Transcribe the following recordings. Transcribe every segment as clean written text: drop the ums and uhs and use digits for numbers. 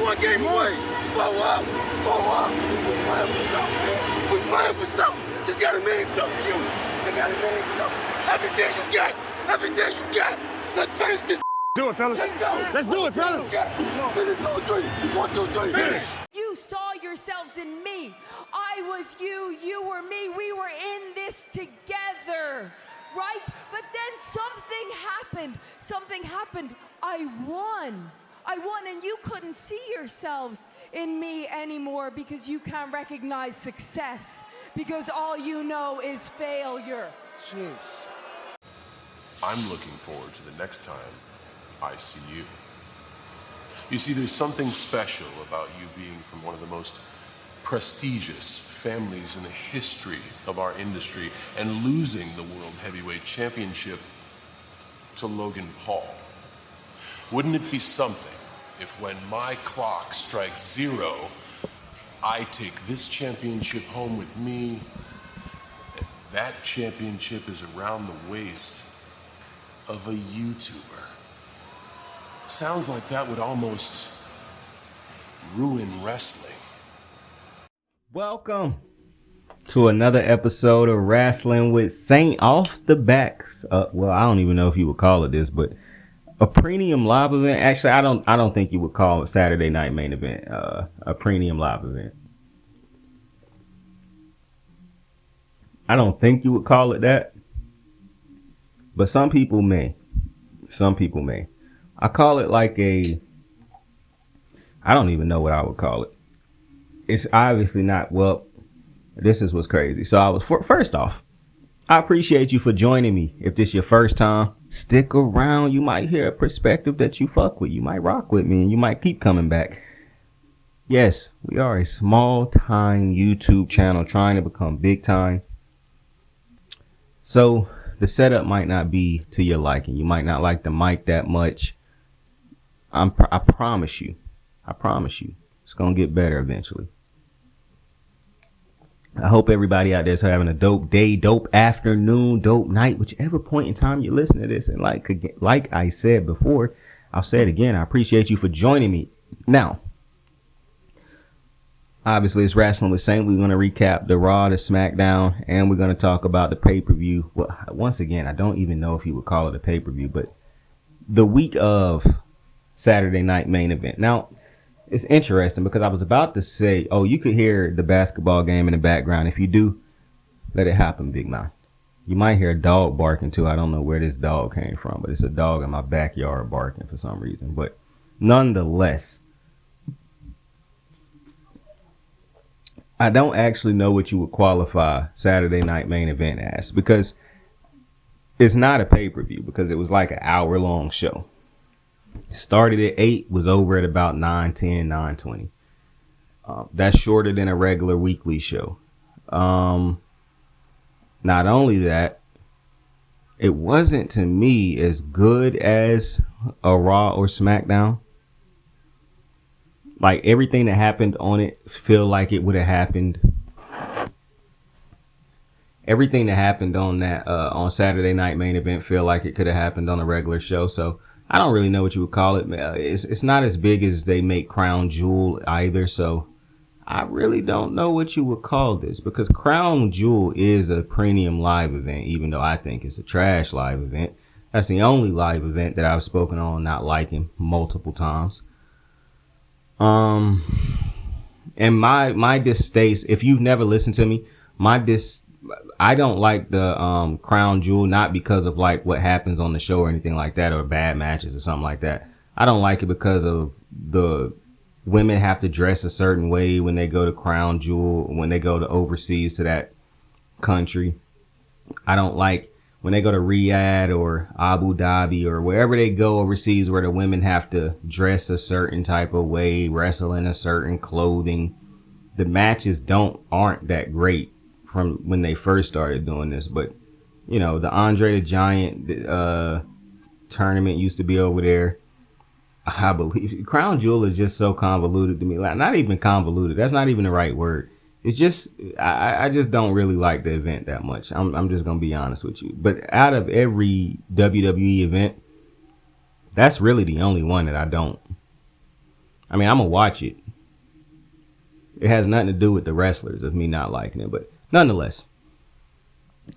one game away. Blow up. We're playing for something, man. We're playing for something. It's gotta mean something to you. It gotta mean something. Everything you got. Everything you got. Let's finish this. Do it, fellas. Let's go. Let's do it, fellas. Finish 2-3. 1, 2, 3. Finish. You saw yourselves in me. I was you, you were me. We were in this together, right? But then something happened. Something happened. I won, and you couldn't see yourselves in me anymore because you can't recognize success, because all you know is failure. Jeez. I'm looking forward to the next time I see you. You see, there's something special about you being from one of the most prestigious families in the history of our industry and losing the World Heavyweight Championship to Logan Paul. Wouldn't it be something if when my clock strikes 0, I take this championship home with me, and that championship is around the waist of a YouTuber? Sounds like that would almost ruin wrestling. Welcome to another episode of Wrestling with Saint. Off the backs, well, I don't even know if you would call it this, but a premium live event. Actually, I don't think you would call it Saturday Night Main Event a premium live event. I don't think you would call it that, but some people may. Some people may. I call it like I don't even know what I would call it. It's obviously not, well, this is what's crazy. So first off, I appreciate you for joining me. If this is your first time, stick around. You might hear a perspective that you fuck with. You might rock with me and you might keep coming back. Yes, we are a small time YouTube channel trying to become big time. So the setup might not be to your liking. You might not like the mic that much. I promise you, it's going to get better eventually. I hope everybody out there is having a dope day, dope afternoon, dope night, whichever point in time you listen to this. And like I said before, I'll say it again. I appreciate you for joining me. Now, obviously, it's Wrestling with Saint. We're going to recap the Raw, the SmackDown, and we're going to talk about the pay-per-view. Well, once again, I don't even know if you would call it a pay-per-view, but the week of Saturday Night Main Event. Now, it's interesting because I was about to say, oh, you could hear the basketball game in the background. If you do, let it happen, big man. You might hear a dog barking too. I don't know where this dog came from, but it's a dog in my backyard barking for some reason. But nonetheless, I don't actually know what you would qualify Saturday Night Main Event as, because it's not a pay-per-view, because it was like an hour-long show. Started at 8, was over at about 9:10, 9:20. That's shorter than a regular weekly show. Not only that, it wasn't to me as good as a Raw or SmackDown. Like everything that happened on it feel like it would have happened. Everything that happened on that on Saturday Night Main Event feel like it could have happened on a regular show. So I don't really know what you would call it. It's not as big as they make Crown Jewel either. So I really don't know what you would call this, because Crown Jewel is a premium live event, even though I think it's a trash live event. That's the only live event that I've spoken on not liking multiple times. And my distaste, if you've never listened to me, I don't like the Crown Jewel, not because of like what happens on the show or anything like that, or bad matches or something like that. I don't like it because of the women have to dress a certain way when they go to Crown Jewel, when they go to overseas to that country. I don't like when they go to Riyadh or Abu Dhabi or wherever they go overseas, where the women have to dress a certain type of way, wrestle in a certain clothing. The matches aren't that great from when they first started doing this. But, you know, the Andre the Giant tournament used to be over there. I believe Crown Jewel is just so convoluted to me. Like, not even convoluted. That's not even the right word. It's just, I just don't really like the event that much. I'm just going to be honest with you. But out of every WWE event, that's really the only one that I don't I mean, I'm going to watch it. It has nothing to do with the wrestlers of me not liking it. But nonetheless,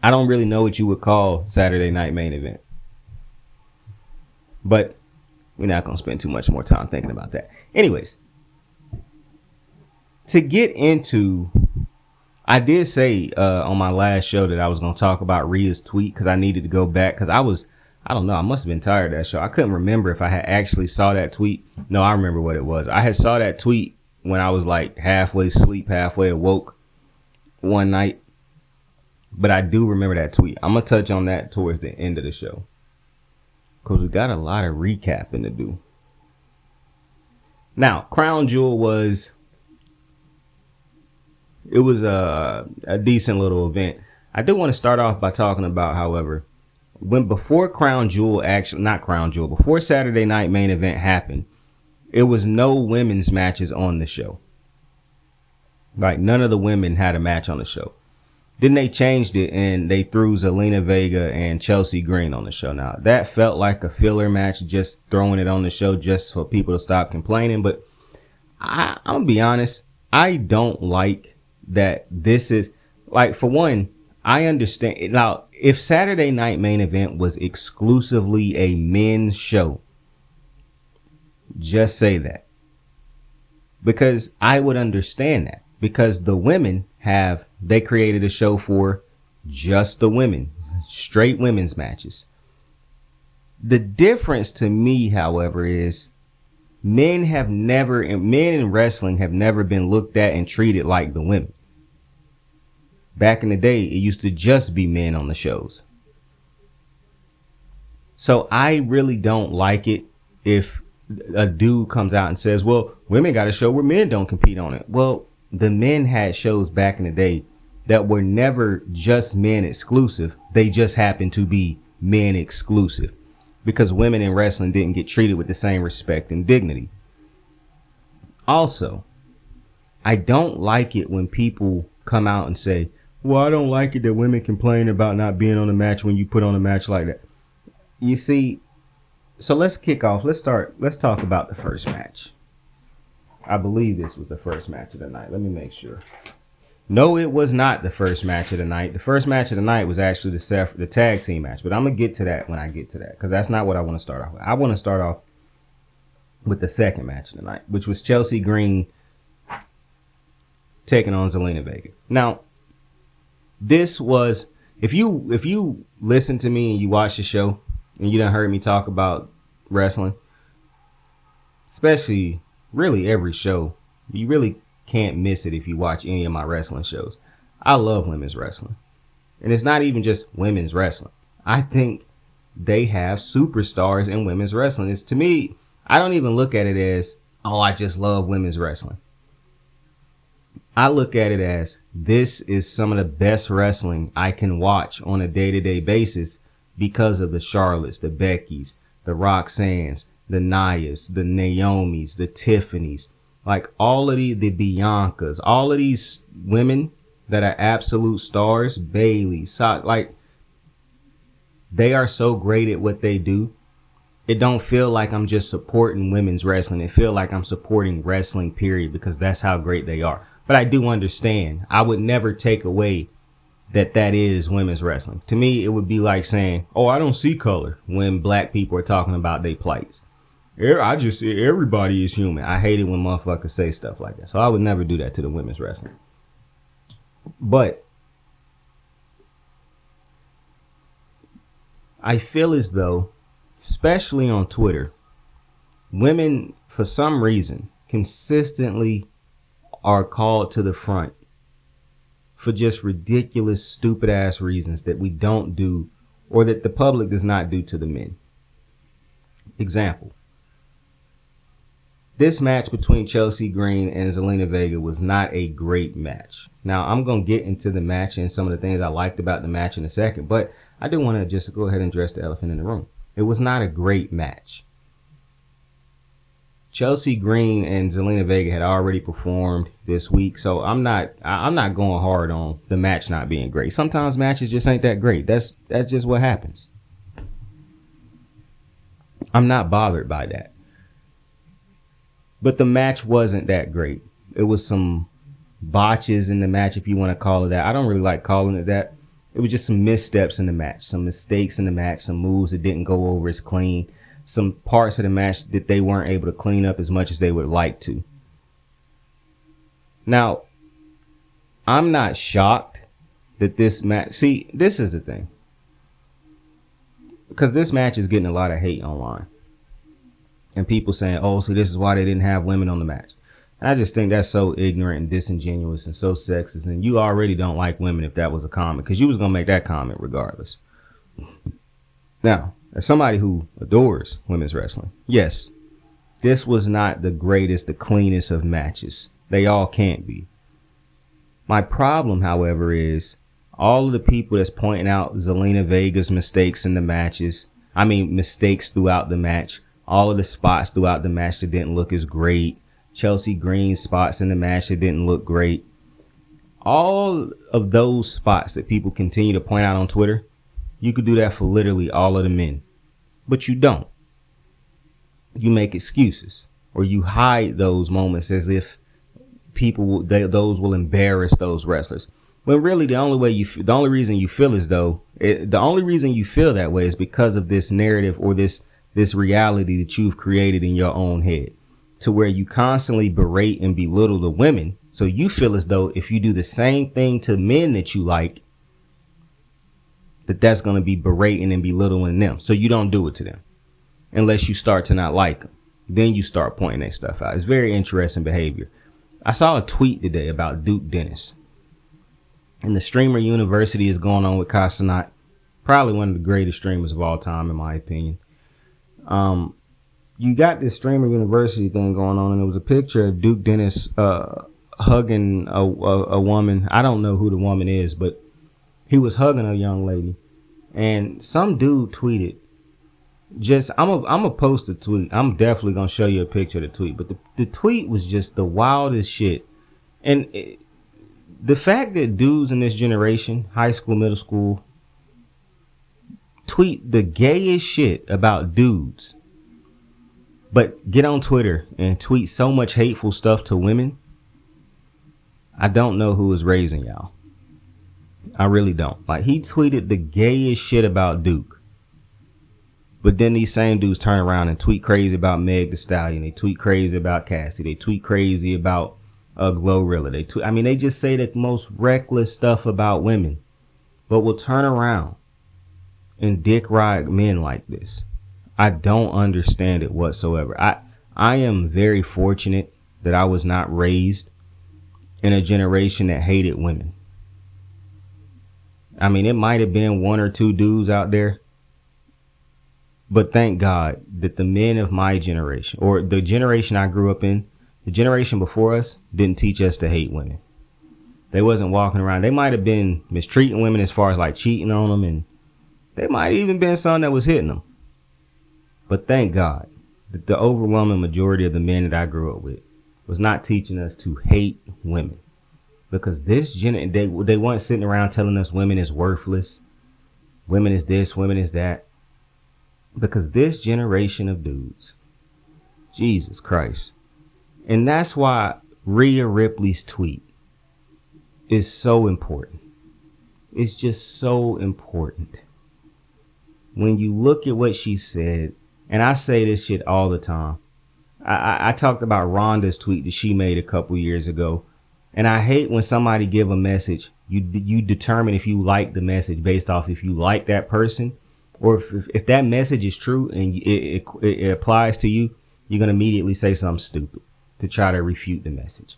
I don't really know what you would call Saturday Night Main Event. But we're not going to spend too much more time thinking about that. Anyways, to get into, I did say on my last show that I was going to talk about Rhea's tweet because I needed to go back because I don't know, I must have been tired of that show. I couldn't remember if I had actually saw that tweet. No, I remember what it was. I had saw that tweet when I was like halfway asleep, halfway awoke one night. But I do remember that tweet. I'm going to touch on that towards the end of the show because we got a lot of recapping to do. Now, Crown Jewel was a decent little event. I do want to start off by talking about, however, before Saturday Night Main Event happened, it was no women's matches on the show. Like, none of the women had a match on the show. Then they changed it and they threw Zelina Vega and Chelsea Green on the show. Now, that felt like a filler match, just throwing it on the show just for people to stop complaining. But I'm going to be honest, I don't like that this is, like, for one, I understand. Now, if Saturday Night Main Event was exclusively a men's show, just say that. Because I would understand that. Because the women they created a show for just the women. Straight women's matches. The difference to me, however, is men in wrestling have never been looked at and treated like the women. Back in the day, it used to just be men on the shows. So I really don't like it if a dude comes out and says, well, women got a show where men don't compete on it. Well, the men had shows back in the day that were never just men exclusive. They just happened to be men exclusive because women in wrestling didn't get treated with the same respect and dignity. Also, I don't like it when people come out and say, well, I don't like it that women complain about not being on a match when you put on a match like that. You see, so let's kick off. Let's talk about the first match. I believe this was the first match of the night. Let me make sure. No, it was not the first match of the night. The first match of the night was actually the tag team match. But I'm going to get to that when I get to that because that's not what I want to start off with. I want to start off with the second match of the night, which was Chelsea Green taking on Zelina Vega. Now, this was, if you listen to me and you watch the show and you done heard me talk about wrestling, especially really every show, you really can't miss it if you watch any of my wrestling shows. I love women's wrestling. And it's not even just women's wrestling. I think they have superstars in women's wrestling. It's, to me, I don't even look at it as, oh, I just love women's wrestling. I look at it as, this is some of the best wrestling I can watch on a day-to-day basis because of the Charlottes, the Beckys, the Roxannes, the Nias, the Naomis, the Tiffany's, like all of the Biancas, all of these women that are absolute stars, Bailey, like they are so great at what they do. It don't feel like I'm just supporting women's wrestling. It feel like I'm supporting wrestling, period, because that's how great they are. But I do understand. I would never take away that is women's wrestling. To me, it would be like saying, oh, I don't see color when black people are talking about their plights. I just say everybody is human. I hate it when motherfuckers say stuff like that. So I would never do that to the women's wrestling. But I feel as though, especially on Twitter, women, for some reason, consistently are called to the front for just ridiculous, stupid-ass reasons that we don't do or that the public does not do to the men. Example. This match between Chelsea Green and Zelina Vega was not a great match. Now, I'm going to get into the match and some of the things I liked about the match in a second, but I do want to just go ahead and address the elephant in the room. It was not a great match. Chelsea Green and Zelina Vega had already performed this week, so I'm not going hard on the match not being great. Sometimes matches just ain't that great. That's just what happens. I'm not bothered by that. But the match wasn't that great. It was some botches in the match, if you want to call it that. I don't really like calling it that. It was just some missteps in the match, some mistakes in the match, some moves that didn't go over as clean, some parts of the match that they weren't able to clean up as much as they would like to. Now, I'm not shocked that this match... See, this is the thing. Because this match is getting a lot of hate online. And people saying, oh, so this is why they didn't have women on the match. And I just think that's so ignorant and disingenuous and so sexist. And you already don't like women if that was a comment. Because you was going to make that comment regardless. Now, as somebody who adores women's wrestling, yes, this was not the greatest, the cleanest of matches. They all can't be. My problem, however, is all of the people that's pointing out Zelina Vega's mistakes in the matches. I mean, mistakes throughout the match. All of the spots throughout the match that didn't look as great. Chelsea Green's spots in the match that didn't look great. All of those spots that people continue to point out on Twitter, you could do that for literally all of the men. But you don't. You make excuses. Or you hide those moments as if those will embarrass those wrestlers. When really the only reason you feel that way is because of this narrative or this reality that you've created in your own head, to where you constantly berate and belittle the women. So you feel as though if you do the same thing to men that you like, that's going to be berating and belittling them. So you don't do it to them unless you start to not like them. Then you start pointing that stuff out. It's very interesting behavior. I saw a tweet today about Duke Dennis. And the Streamer University is going on with Casanat. Probably one of the greatest streamers of all time, in my opinion. You got this Streamer University thing going on, and it was a picture of Duke Dennis hugging a woman. I don't know who the woman is, but he was hugging a young lady. And some dude tweeted, I'm gonna post a tweet. I'm definitely gonna show you a picture of the tweet. But the tweet was just the wildest shit. And the fact that dudes in this generation, high school, middle school, tweet the gayest shit about dudes, but get on Twitter and tweet so much hateful stuff to women, I don't know who is raising y'all. I really don't. Like, he tweeted the gayest shit about Duke. But then these same dudes turn around and tweet crazy about Meg Thee Stallion. They tweet crazy about Cassie. They tweet crazy about Glorilla. They just say the most reckless stuff about women, but will turn around and dick ride men like this. I don't understand it whatsoever. I am very fortunate that I was not raised in a generation that hated women. I mean, it might have been one or two dudes out there, but thank God that the men of my generation, or the generation I grew up in, the generation before us, didn't teach us to hate women. They wasn't walking around. They might have been mistreating women as far as like cheating on them, and they might have even been some that was hitting them. But thank God that the overwhelming majority of the men that I grew up with was not teaching us to hate women. Because they weren't sitting around telling us women is worthless, women is this, women is that. Because this generation of dudes, Jesus Christ. And that's why Rhea Ripley's tweet is so important. It's just so important. When you look at what she said, and I say this shit all the time. I talked about Rhonda's tweet that she made a couple years ago. And I hate when somebody give a message, you determine if you like the message based off if you like that person, or if that message is true and it applies to you, you're going to immediately say something stupid to try to refute the message.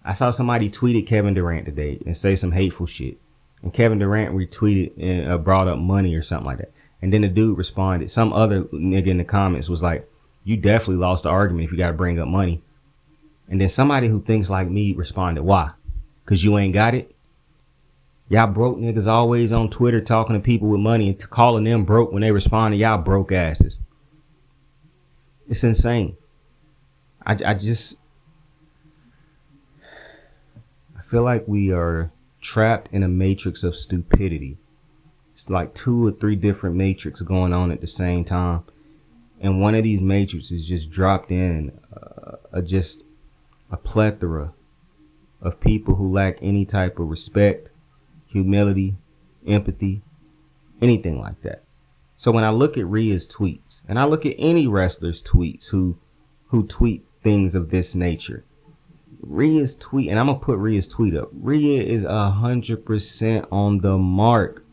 I saw somebody tweeted Kevin Durant today and say some hateful shit. And Kevin Durant retweeted and brought up money or something like that. And then the dude responded. Some other nigga in the comments was like, you definitely lost the argument if you got to bring up money. And then somebody who thinks like me responded, why? Because you ain't got it? Y'all broke niggas always on Twitter talking to people with money and calling them broke when they respond to y'all broke asses. It's insane. I feel like we are trapped in a matrix of stupidity. It's like 2 or 3 different matrix going on at the same time. and one of these matrices just dropped in just a plethora of people who lack any type of respect, humility, empathy, anything like that. So when I look at Rhea's tweets, and I look at any wrestler's tweets who tweet things of this nature, Rhea's tweet, and I'm gonna put Rhea's tweet up. Rhea is 100% on the mark.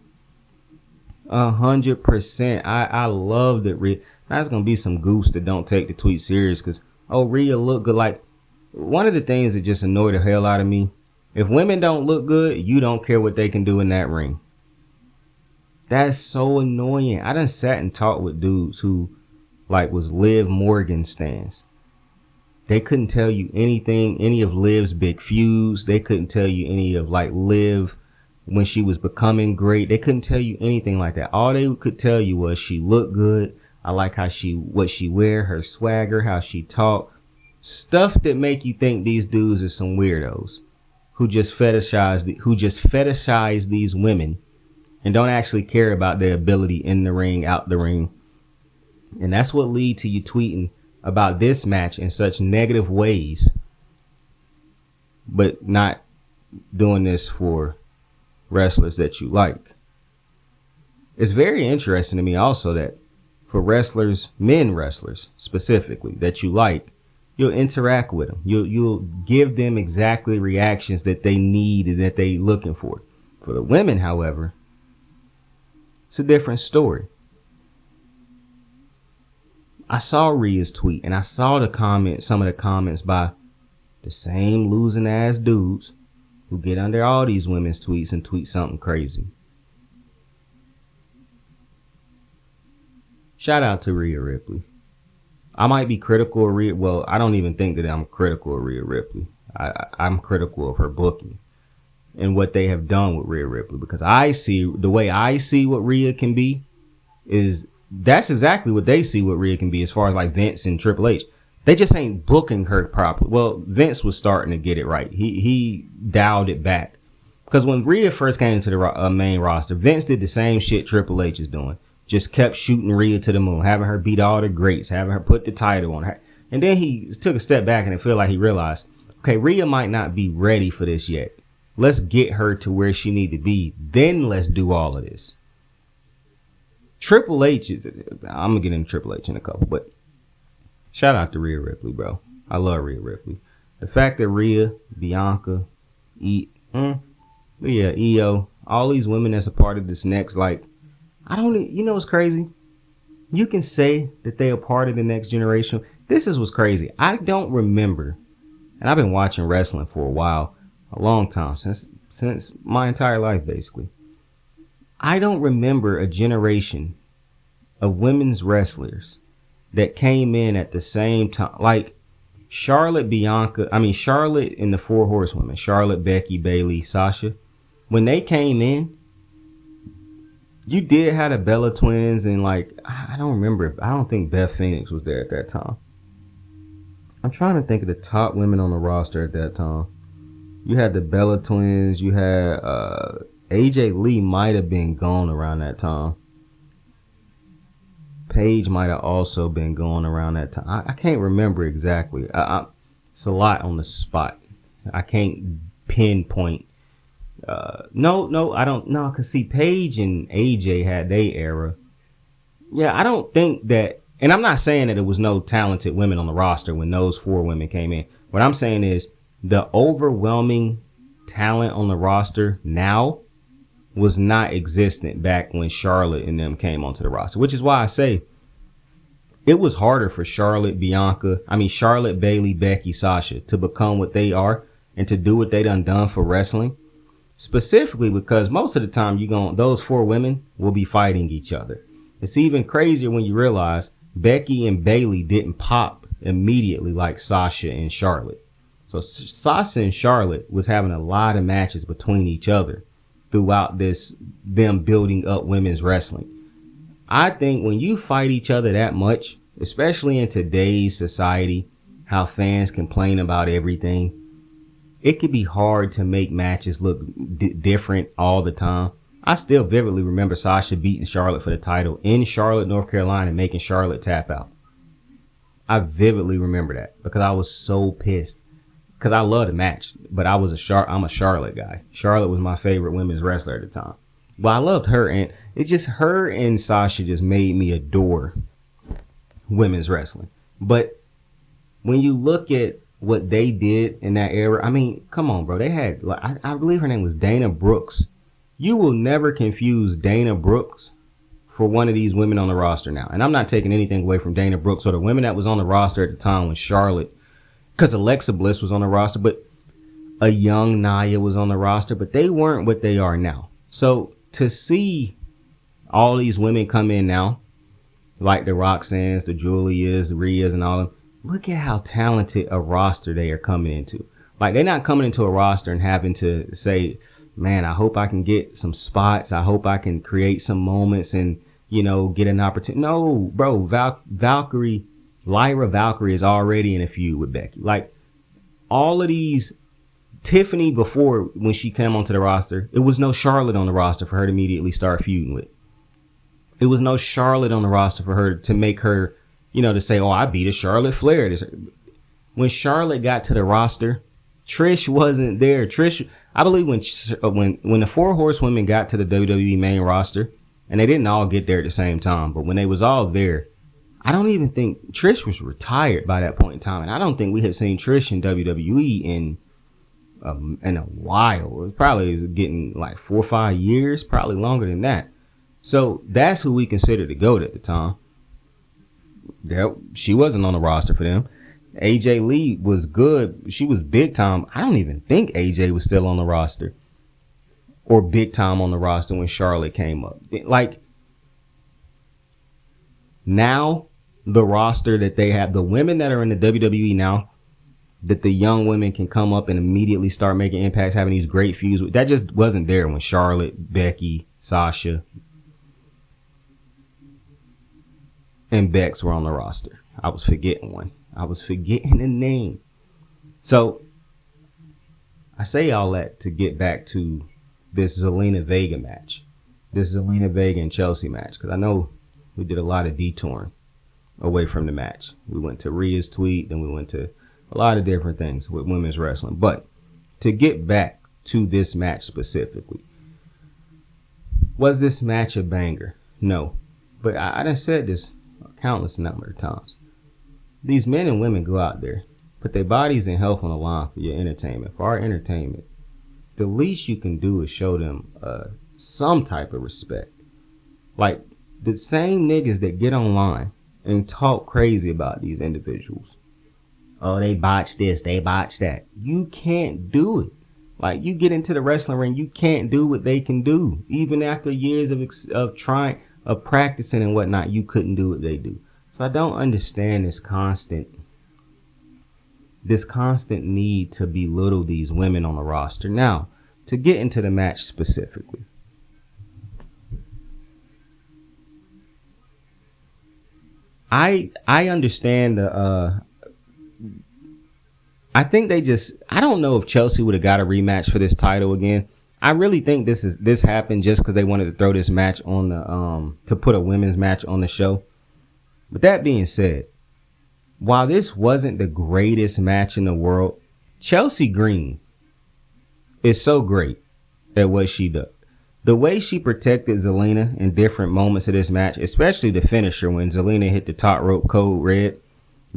100%. I love that Rhea. Now there's gonna be some goofs that don't take the tweet serious because, oh, Rhea look good. Like, one of the things that just annoy the hell out of me, if women don't look good, you don't care what they can do in that ring. That's so annoying. I done sat and talked with dudes who like was Liv Morgan stans. They couldn't tell you anything, any of Liv's big feuds. They couldn't tell you any of like Liv when she was becoming great. They couldn't tell you anything like that. All they could tell you was she looked good. I like how what she wear, her swagger, how she talk. Stuff that make you think these dudes are some weirdos who just fetishize these women and don't actually care about their ability in the ring, out the ring. And that's what lead to you tweeting about this match in such negative ways, but not doing this for wrestlers that you like. It's very interesting to me also that for wrestlers, men wrestlers specifically, that you like, you'll interact with them. You'll give them exactly reactions that they need and that they looking for. For the women, however, it's a different story. I saw Rhea's tweet and I saw some of the comments by the same losing ass dudes who get under all these women's tweets and tweet something crazy. Shout out to Rhea Ripley. I might be critical of Rhea. Well, I don't even think that I'm critical of Rhea Ripley. I'm critical of her booking and what they have done with Rhea Ripley, because the way I see what Rhea can be is that's exactly what they see what Rhea can be as far as like Vince and Triple H. They just ain't booking her properly. Well, Vince was starting to get it right. He dialed it back. Because when Rhea first came into the main roster, Vince did the same shit Triple H is doing. Just kept shooting Rhea to the moon, having her beat all the greats, having her put the title on her. And then he took a step back and it felt like he realized, okay, Rhea might not be ready for this yet. Let's get her to where she need to be. Then let's do all of this. Triple H, I'm going to get into Triple H in a couple, but shout out to Rhea Ripley, bro. I love Rhea Ripley. The fact that Rhea, Bianca, Io, all these women that's a part of this next, like, you know what's crazy? You can say that they are part of the next generation. This is what's crazy. I don't remember, and I've been watching wrestling for a while, a long time, since my entire life, basically. I don't remember a generation of women's wrestlers that came in at the same time. Like Charlotte and the Four Horsewomen, Charlotte, Becky, Bayley, Sasha. When they came in, you did have the Bella Twins and like, I don't remember. I don't think Beth Phoenix was there at that time. I'm trying to think of the top women on the roster at that time. You had the Bella Twins. You had AJ Lee might have been gone around that time. Paige might have also been going around that time. I can't remember exactly. It's a lot on the spot. I can't pinpoint. No, I don't know. Because see, Paige and AJ had their era. Yeah, I don't think that. And I'm not saying that there was no talented women on the roster when those four women came in. What I'm saying is the overwhelming talent on the roster now was not existent back when Charlotte and them came onto the roster, which is why I say it was harder for Charlotte, Bayley, Becky, Sasha to become what they are and to do what they done for wrestling, specifically because most of the time those four women will be fighting each other. It's even crazier when you realize Becky and Bayley didn't pop immediately like Sasha and Charlotte. So Sasha and Charlotte was having a lot of matches between each other throughout them building up women's wrestling. I think when you fight each other that much, especially in today's society, how fans complain about everything, it could be hard to make matches look different all the time. I still vividly remember Sasha beating Charlotte for the title in Charlotte, North Carolina, making Charlotte tap out. I vividly remember that because I was so pissed. Because I love the match, but I'm a Charlotte guy. Charlotte was my favorite women's wrestler at the time. Well, I loved her, and it's just her and Sasha just made me adore women's wrestling. But when you look at what they did in that era, I mean, come on, bro. They had, I believe her name was Dana Brooks. You will never confuse Dana Brooks for one of these women on the roster now. And I'm not taking anything away from Dana Brooks or the women that was on the roster at the time when Charlotte, because Alexa Bliss was on the roster, but a young Nia was on the roster, but they weren't what they are now. So to see all these women come in now, like the Roxannes, the Julias, the Rheas, and all of them, look at how talented a roster they are coming into. Like, they're not coming into a roster and having to say, man, I hope I can get some spots. I hope I can create some moments and, you know, get an opportunity. No, bro, Lyra Valkyrie is already in a feud with Becky. Like, all of these, Tiffany before, when she came onto the roster, it was no Charlotte on the roster for her to immediately start feuding with. It was no Charlotte on the roster for her to make her, you know, to say, oh, I beat a Charlotte Flair. When Charlotte got to the roster, Trish wasn't there. Trish, I believe when the Four Horsewomen got to the WWE main roster, and they didn't all get there at the same time, but when they was all there, I don't even think Trish was retired by that point in time, and I don't think we had seen Trish in WWE in a while. It was probably getting like 4 or 5 years, probably longer than that. So that's who we considered the GOAT at the time. She wasn't on the roster for them. AJ Lee was good. She was big time. I don't even think AJ was still on the roster or big time on the roster when Charlotte came up. Like, now the roster that they have, the women that are in the WWE now, that the young women can come up and immediately start making impacts, having these great feuds with, that just wasn't there when Charlotte, Becky, Sasha, and Bex were on the roster. I was forgetting one. I was forgetting the name. So I say all that to get back to this Zelina Vega match. This Zelina Vega and Chelsea match. Because I know we did a lot of detouring away from the match. We went to Rhea's tweet, then we went to a lot of different things with women's wrestling. But to get back to this match specifically, was this match a banger? No. But I done said this a countless number of times. These men and women go out there, put their bodies and health on the line for your entertainment, for our entertainment. The least you can do is show them some type of respect. Like, the same niggas that get online and talk crazy about these individuals. Oh, they botched this, they botched that. You can't do it. Like, you get into the wrestling ring, you can't do what they can do. Even after years of trying, of practicing and whatnot, you couldn't do what they do. So I don't understand this constant need to belittle these women on the roster. Now, to get into the match specifically, I understand I think I don't know if Chelsea would have got a rematch for this title again. I really think this happened just because they wanted to throw this match on the to put a women's match on the show. But that being said, while this wasn't the greatest match in the world, Chelsea Green is so great at what she does. The way she protected Zelina in different moments of this match, especially the finisher when Zelina hit the top rope code red.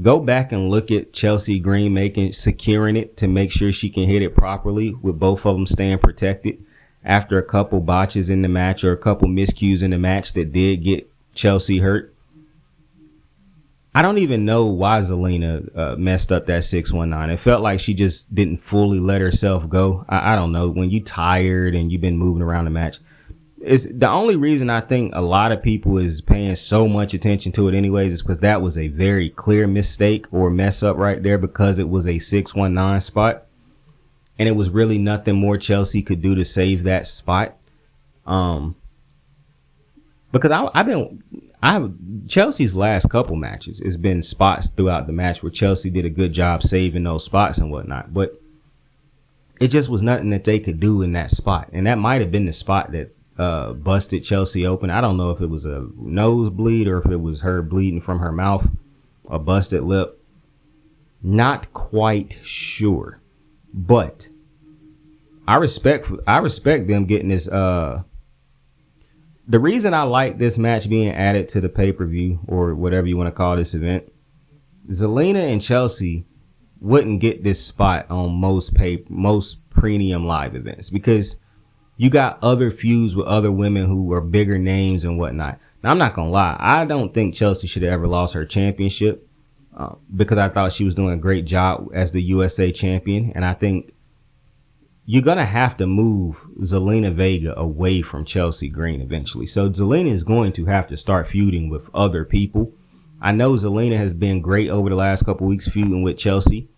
Go back and look at Chelsea Green securing it to make sure she can hit it properly with both of them staying protected after a couple botches in the match or a couple miscues in the match that did get Chelsea hurt. I don't even know why Zelina messed up that 619. It felt like she just didn't fully let herself go. I don't know. When you tired and you've been moving around the match, it's the only reason I think a lot of people is paying so much attention to it anyways is because that was a very clear mistake or mess up right there because it was a 619 spot. And it was really nothing more Chelsea could do to save that spot. Because Chelsea's last couple matches, it's been spots throughout the match where Chelsea did a good job saving those spots and whatnot. But it just was nothing that they could do in that spot. And that might have been the spot that busted Chelsea open. I don't know if it was a nosebleed or if it was her bleeding from her mouth. a busted lip. Not quite sure, but I respect them getting this. The reason I like this match being added to the pay-per-view or whatever you want to call this event, Zelina and Chelsea wouldn't get this spot on most premium live events because you got other feuds with other women who are bigger names and whatnot. Now, I'm not gonna lie, I don't think Chelsea should have ever lost her championship because I thought she was doing a great job as the USA champion, and I think you're going to have to move Zelina Vega away from Chelsea Green eventually. So Zelina is going to have to start feuding with other people. I know Zelina has been great over the last couple weeks feuding with Chelsea,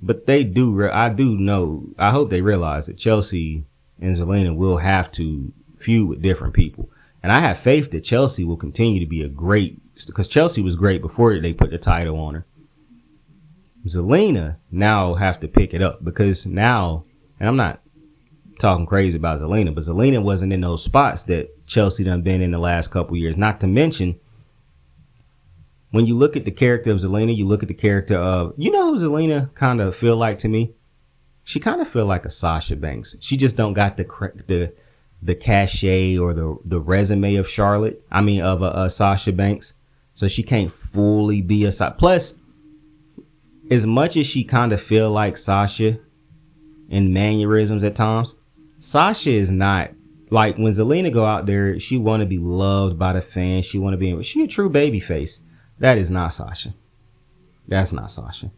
but I hope they realize that Chelsea and Zelina will have to feud with different people. And I have faith that Chelsea will continue to be because Chelsea was great before they put the title on her. Zelina now have to pick it up because now, and I'm not talking crazy about Zelina, but Zelina wasn't in those spots that Chelsea done been in the last couple years. Not to mention, when you look at the character of Zelina, you look at the character of, you know who Zelina kind of feel like to me? She kind of feel like a Sasha Banks. She just don't got the cachet or the resume of of Sasha Banks. So she can't fully be a Sasha. Plus, as much as she kind of feel like Sasha in mannerisms at times, Sasha is not. Like when Zelina go out there, she want to be loved by the fans. She a true baby face. That is not Sasha. That's not Sasha.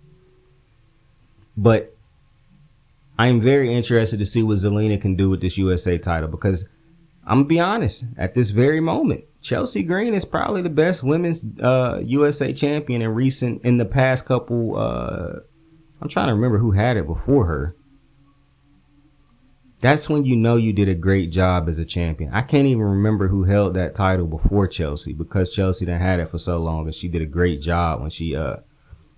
But I'm very interested to see what Zelina can do with this USA title because I'm going to be honest, at this very moment, Chelsea Green is probably the best women's USA champion in the past couple. I'm trying to remember who had it before her. That's when you know you did a great job as a champion. I can't even remember who held that title before Chelsea because Chelsea done had it for so long and she did a great job when she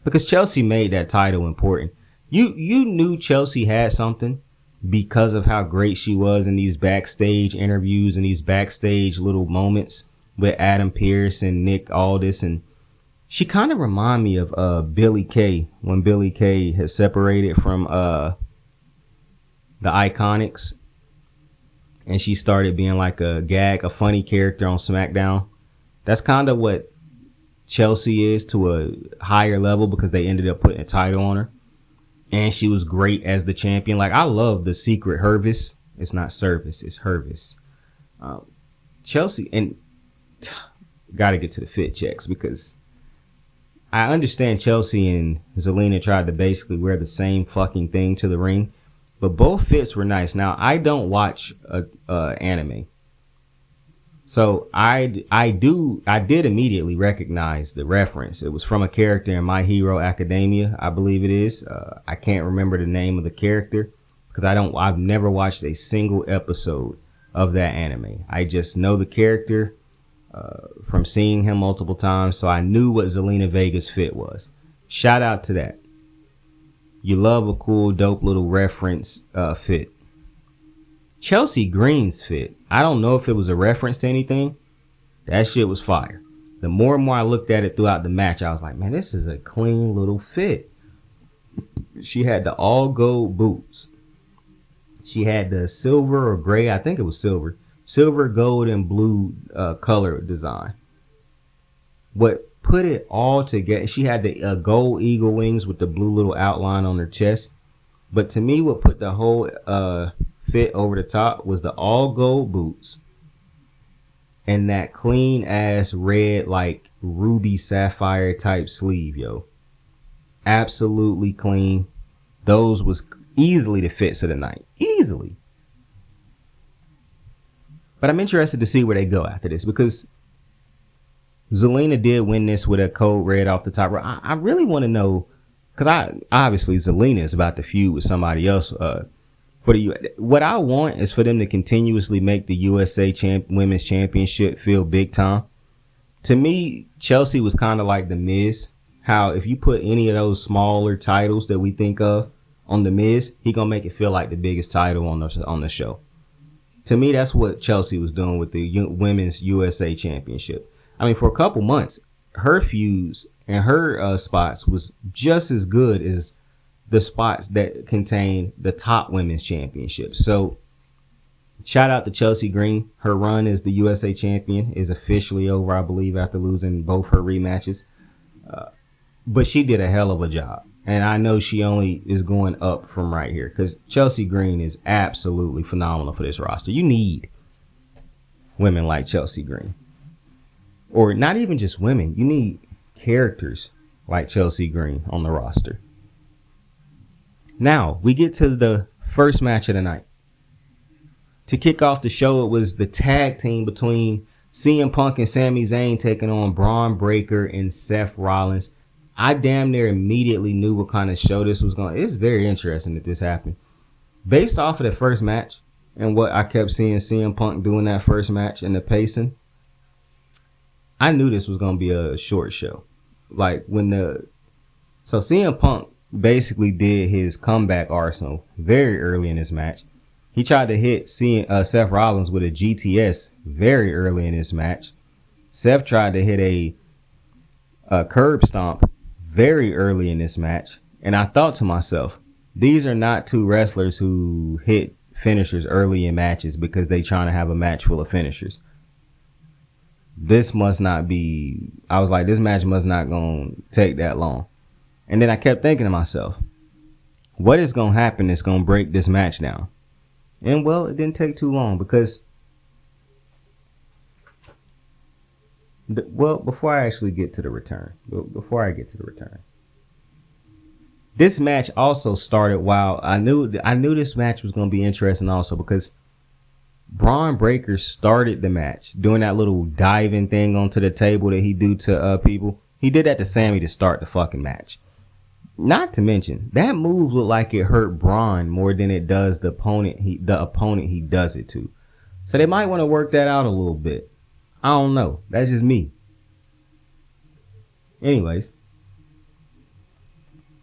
because Chelsea made that title important. You knew Chelsea had something because of how great she was in these backstage interviews and these backstage little moments with Adam Pearce and Nick Aldis, and she kind of remind me of Billie Kay when Billie Kay had separated from the Iconics and she started being like a funny character on SmackDown. That's kind of what Chelsea is to a higher level because they ended up putting a title on her. And she was great as the champion. Like, I love the secret Hervis. It's not service, it's Hervis. Chelsea, and got to get to the fit checks because I understand Chelsea and Zelina tried to basically wear the same fucking thing to the ring, but both fits were nice. Now, I don't watch anime. So I did immediately recognize the reference. It was from a character in My Hero Academia, I believe it is. I can't remember the name of the character because I've never watched a single episode of that anime. I just know the character from seeing him multiple times, so I knew what Zelina Vega's fit was. Shout out to that. You love a cool, dope little reference fit. Chelsea Green's fit, I don't know if it was a reference to anything. That shit was fire. The more and more I looked at it throughout the match, I was like, man, this is a clean little fit. She had the all gold boots. She had the silver or gray, I think it was silver, gold, and blue color design. What put it all together, she had the gold eagle wings with the blue little outline on her chest. But to me, what put the whole fit over the top was the all gold boots and that clean ass red like ruby sapphire type sleeve, yo. Absolutely clean. Those was easily the fits of the night. Easily. But I'm interested to see where they go after this because Zelina did win this with a code red off the top. I really want to know because obviously Zelina is about to feud with somebody else. What I want is for them to continuously make the USA Women's Championship feel big time. To me, Chelsea was kind of like The Miz. How if you put any of those smaller titles that we think of on The Miz, he gonna make it feel like the biggest title on the show. To me, that's what Chelsea was doing with the Women's USA Championship. I mean, for a couple months, her feuds and her spots was just as good as the spots that contain the top women's championships. So shout out to Chelsea Green. Her run as the USA champion is officially over, I believe, after losing both her rematches. But she did a hell of a job. And I know she only is going up from right here because Chelsea Green is absolutely phenomenal for this roster. You need women like Chelsea Green. Or not even just women. You need characters like Chelsea Green on the roster. Now, we get to the first match of the night. To kick off the show, it was the tag team between CM Punk and Sami Zayn taking on Braun Breaker and Seth Rollins. I damn near immediately knew what kind of show this was going to. It's very interesting that this happened. Based off of the first match and what I kept seeing CM Punk doing that first match and the pacing, I knew this was going to be a short show. Like so CM Punk basically did his comeback arsenal very early in this match. He tried to hit Seth Rollins with a GTS very early in this match. Seth tried to hit a curb stomp very early in this match. And I thought to myself, these are not two wrestlers who hit finishers early in matches because they trying to have a match full of finishers. This must not be, I was like, this match must not going to take that long. And then I kept thinking to myself, what is going to happen that's going to break this match down? And well, it didn't take too long because, before I actually get to the return, this match also started while I knew this match was going to be interesting also because Braun Breaker started the match doing that little diving thing onto the table that he do to people. He did that to Sami to start the fucking match. Not to mention, that move looked like it hurt Braun more than it does the opponent he does it to. So they might want to work that out a little bit. I don't know. That's just me. Anyways,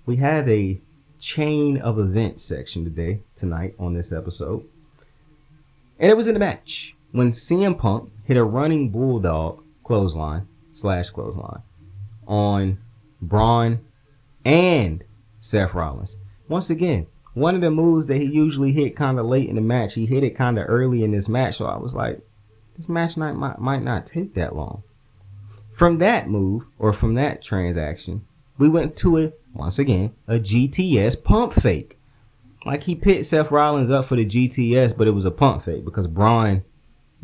we have a chain of events section tonight on this episode. And it was in the match when CM Punk hit a running bulldog clothesline on Braun and Seth Rollins. Once again, one of the moves that he usually hit kind of late in the match, he hit it kind of early in this match. So I was like, this match might not take that long. From that move, or from that transaction, we went to once again, a GTS pump fake. Like he picked Seth Rollins up for the GTS, but it was a pump fake because Braun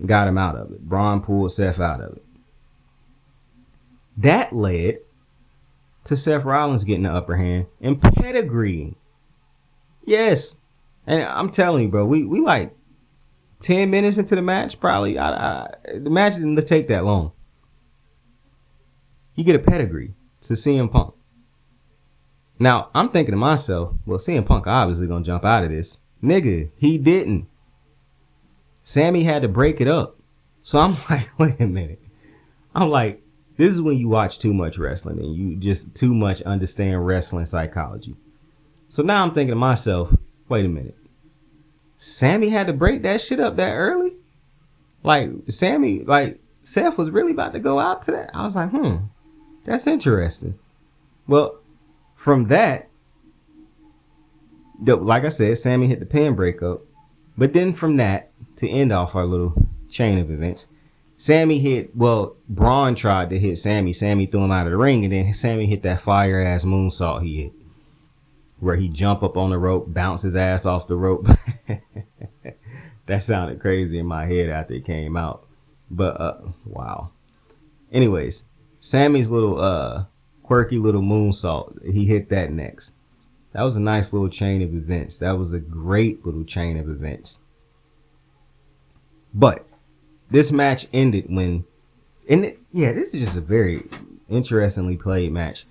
got him out of it. Braun pulled Seth out of it. That led to Seth Rollins getting the upper hand and pedigreeing. Yes. And I'm telling you, bro, we like 10 minutes into the match, probably. The match didn't take that long. You get a pedigree to CM Punk. Now, I'm thinking to myself, well, CM Punk obviously going to jump out of this. Nigga, he didn't. Sami had to break it up. So I'm like, wait a minute. I'm like, this is when you watch too much wrestling and you just too much understand wrestling psychology. So now I'm thinking to myself, wait a minute. Sami had to break that shit up that early? Like, Seth was really about to go out to that? I was like, that's interesting. Well, from that, like I said, Sami hit the pin breakup. But then from that, to end off our little chain of events, Braun tried to hit Sami. Sami threw him out of the ring, and then Sami hit that fire-ass moonsault he hit, where he jump up on the rope, bounce his ass off the rope. That sounded crazy in my head after it came out. But, wow. Anyways, Sami's little quirky little moonsault, he hit that next. That was a nice little chain of events. That was a great little chain of events. But this match ended this is just a very interestingly played match.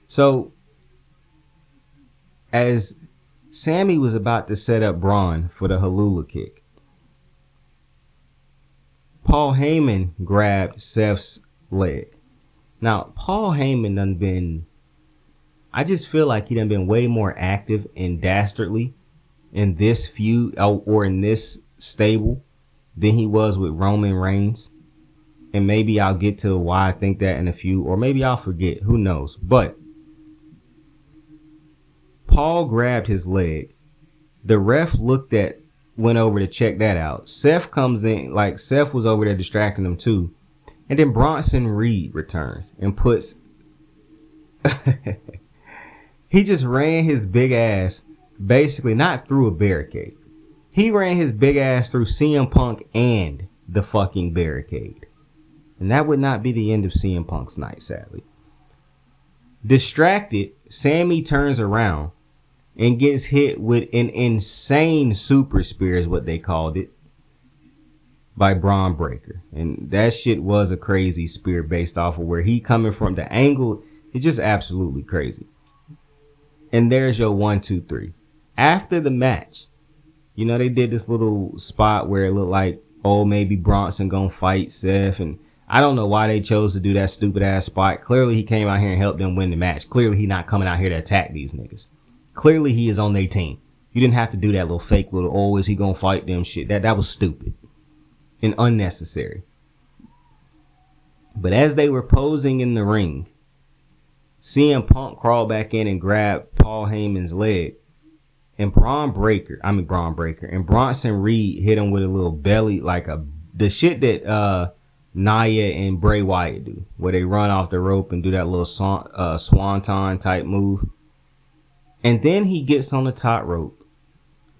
So, as Sami was about to set up Braun for the Halula kick, Paul Heyman grabbed Seth's leg. Now, Paul Heyman I just feel like he done been way more active and dastardly in this feud or in this stable than he was with Roman Reigns. And maybe I'll get to why I think that in a few, or maybe I'll forget. Who knows? But Paul grabbed his leg. The ref went over to check that out. Seth comes in, like Seth was over there distracting him too. And then Bronson Reed returns and puts... he just ran his big ass, basically not through a barricade. He ran his big ass through CM Punk and the fucking barricade. And that would not be the end of CM Punk's night, sadly. Distracted, Sammy turns around and gets hit with an insane super spear, is what they called it, by Braun Breaker. And that shit was a crazy spear based off of where he coming from. The angle is just absolutely crazy. And there's your 1, 2, 3. After the match, you know, they did this little spot where it looked like, oh, maybe Bronson gonna fight Seth, and I don't know why they chose to do that stupid ass spot. Clearly he came out here and helped them win the match. Clearly he not coming out here to attack these niggas. Clearly he is on their team. You didn't have to do that little fake little, oh, is he gonna fight them shit. That was stupid and unnecessary. But as they were posing in the ring, CM Punk crawled back in and grabbed Paul Heyman's leg. And Braun Breaker, and Bronson Reed hit him with a little belly, like the shit that Nia and Bray Wyatt do, where they run off the rope and do that little swanton type move. And then he gets on the top rope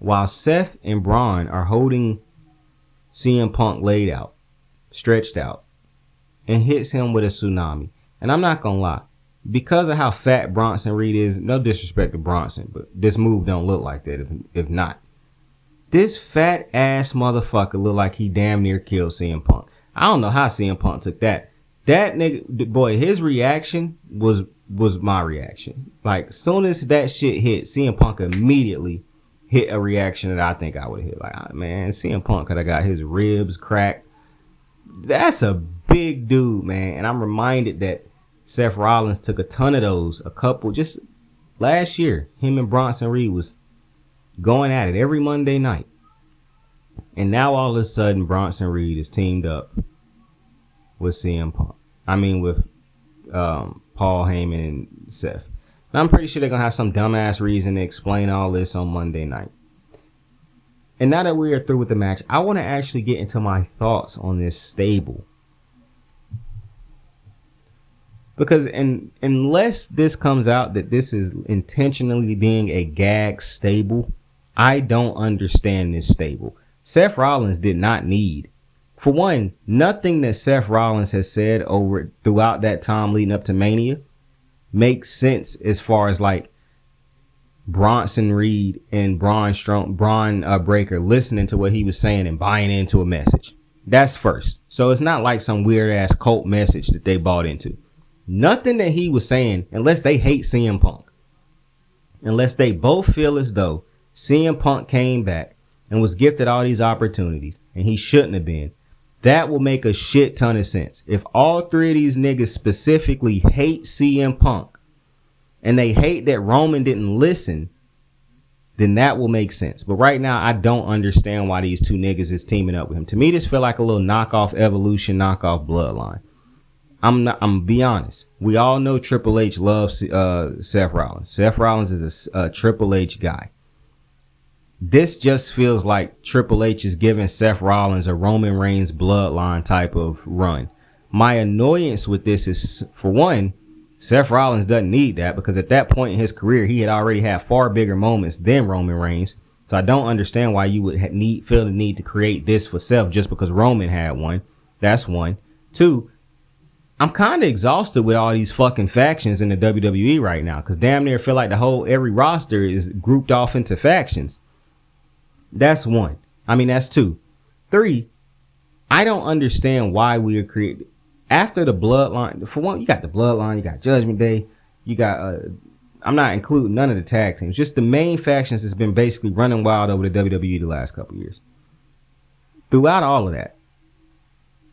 while Seth and Braun are holding CM Punk laid out, stretched out, and hits him with a tsunami. And I'm not gonna lie, because of how fat Bronson Reed is, no disrespect to Bronson, but this move don't look like that if not. This fat ass motherfucker looked like he damn near killed CM Punk. I don't know how CM Punk took that. That nigga, boy, his reaction was my reaction. Like, soon as that shit hit, CM Punk immediately hit a reaction that I think I would hit. Like, oh, man, CM Punk could have got his ribs cracked. That's a big dude, man. And I'm reminded that Seth Rollins took a ton of those, a couple, just last year. Him and Bronson Reed was going at it every Monday night. And now all of a sudden, Bronson Reed is teamed up with CM Punk. I mean, with Paul Heyman and Seth. And I'm pretty sure they're going to have some dumbass reason to explain all this on Monday night. And now that we are through with the match, I want to actually get into my thoughts on this stable. Because unless this comes out that this is intentionally being a gag stable, I don't understand this stable. Seth Rollins did not need. For one, nothing that Seth Rollins has said throughout that time leading up to Mania makes sense as far as like Bronson Reed and Braun Breaker listening to what he was saying and buying into a message. That's first. So it's not like some weird ass cult message that they bought into. Nothing that he was saying, unless they hate CM Punk, unless they both feel as though CM Punk came back and was gifted all these opportunities and he shouldn't have been, that will make a shit ton of sense. If all three of these niggas specifically hate CM Punk and they hate that Roman didn't listen, then that will make sense. But right now, I don't understand why these two niggas is teaming up with him. To me, this feel like a little knockoff Evolution, knockoff Bloodline. I'm be honest. We all know Triple H loves Seth Rollins. Seth Rollins is a Triple H guy. This just feels like Triple H is giving Seth Rollins a Roman Reigns bloodline type of run. My annoyance with this is, for one, Seth Rollins doesn't need that, because at that point in his career, he had already had far bigger moments than Roman Reigns. So I don't understand why you would feel the need to create this for Seth just because Roman had one. That's one. Two, I'm kind of exhausted with all these fucking factions in the WWE right now, because damn near feel like every roster is grouped off into factions. That's one. I mean, that's two. Three, I don't understand why we are created. After the Bloodline, for one, you got the Bloodline, you got Judgment Day, you got, I'm not including none of the tag teams, just the main factions that's been basically running wild over the WWE the last couple years. Throughout all of that,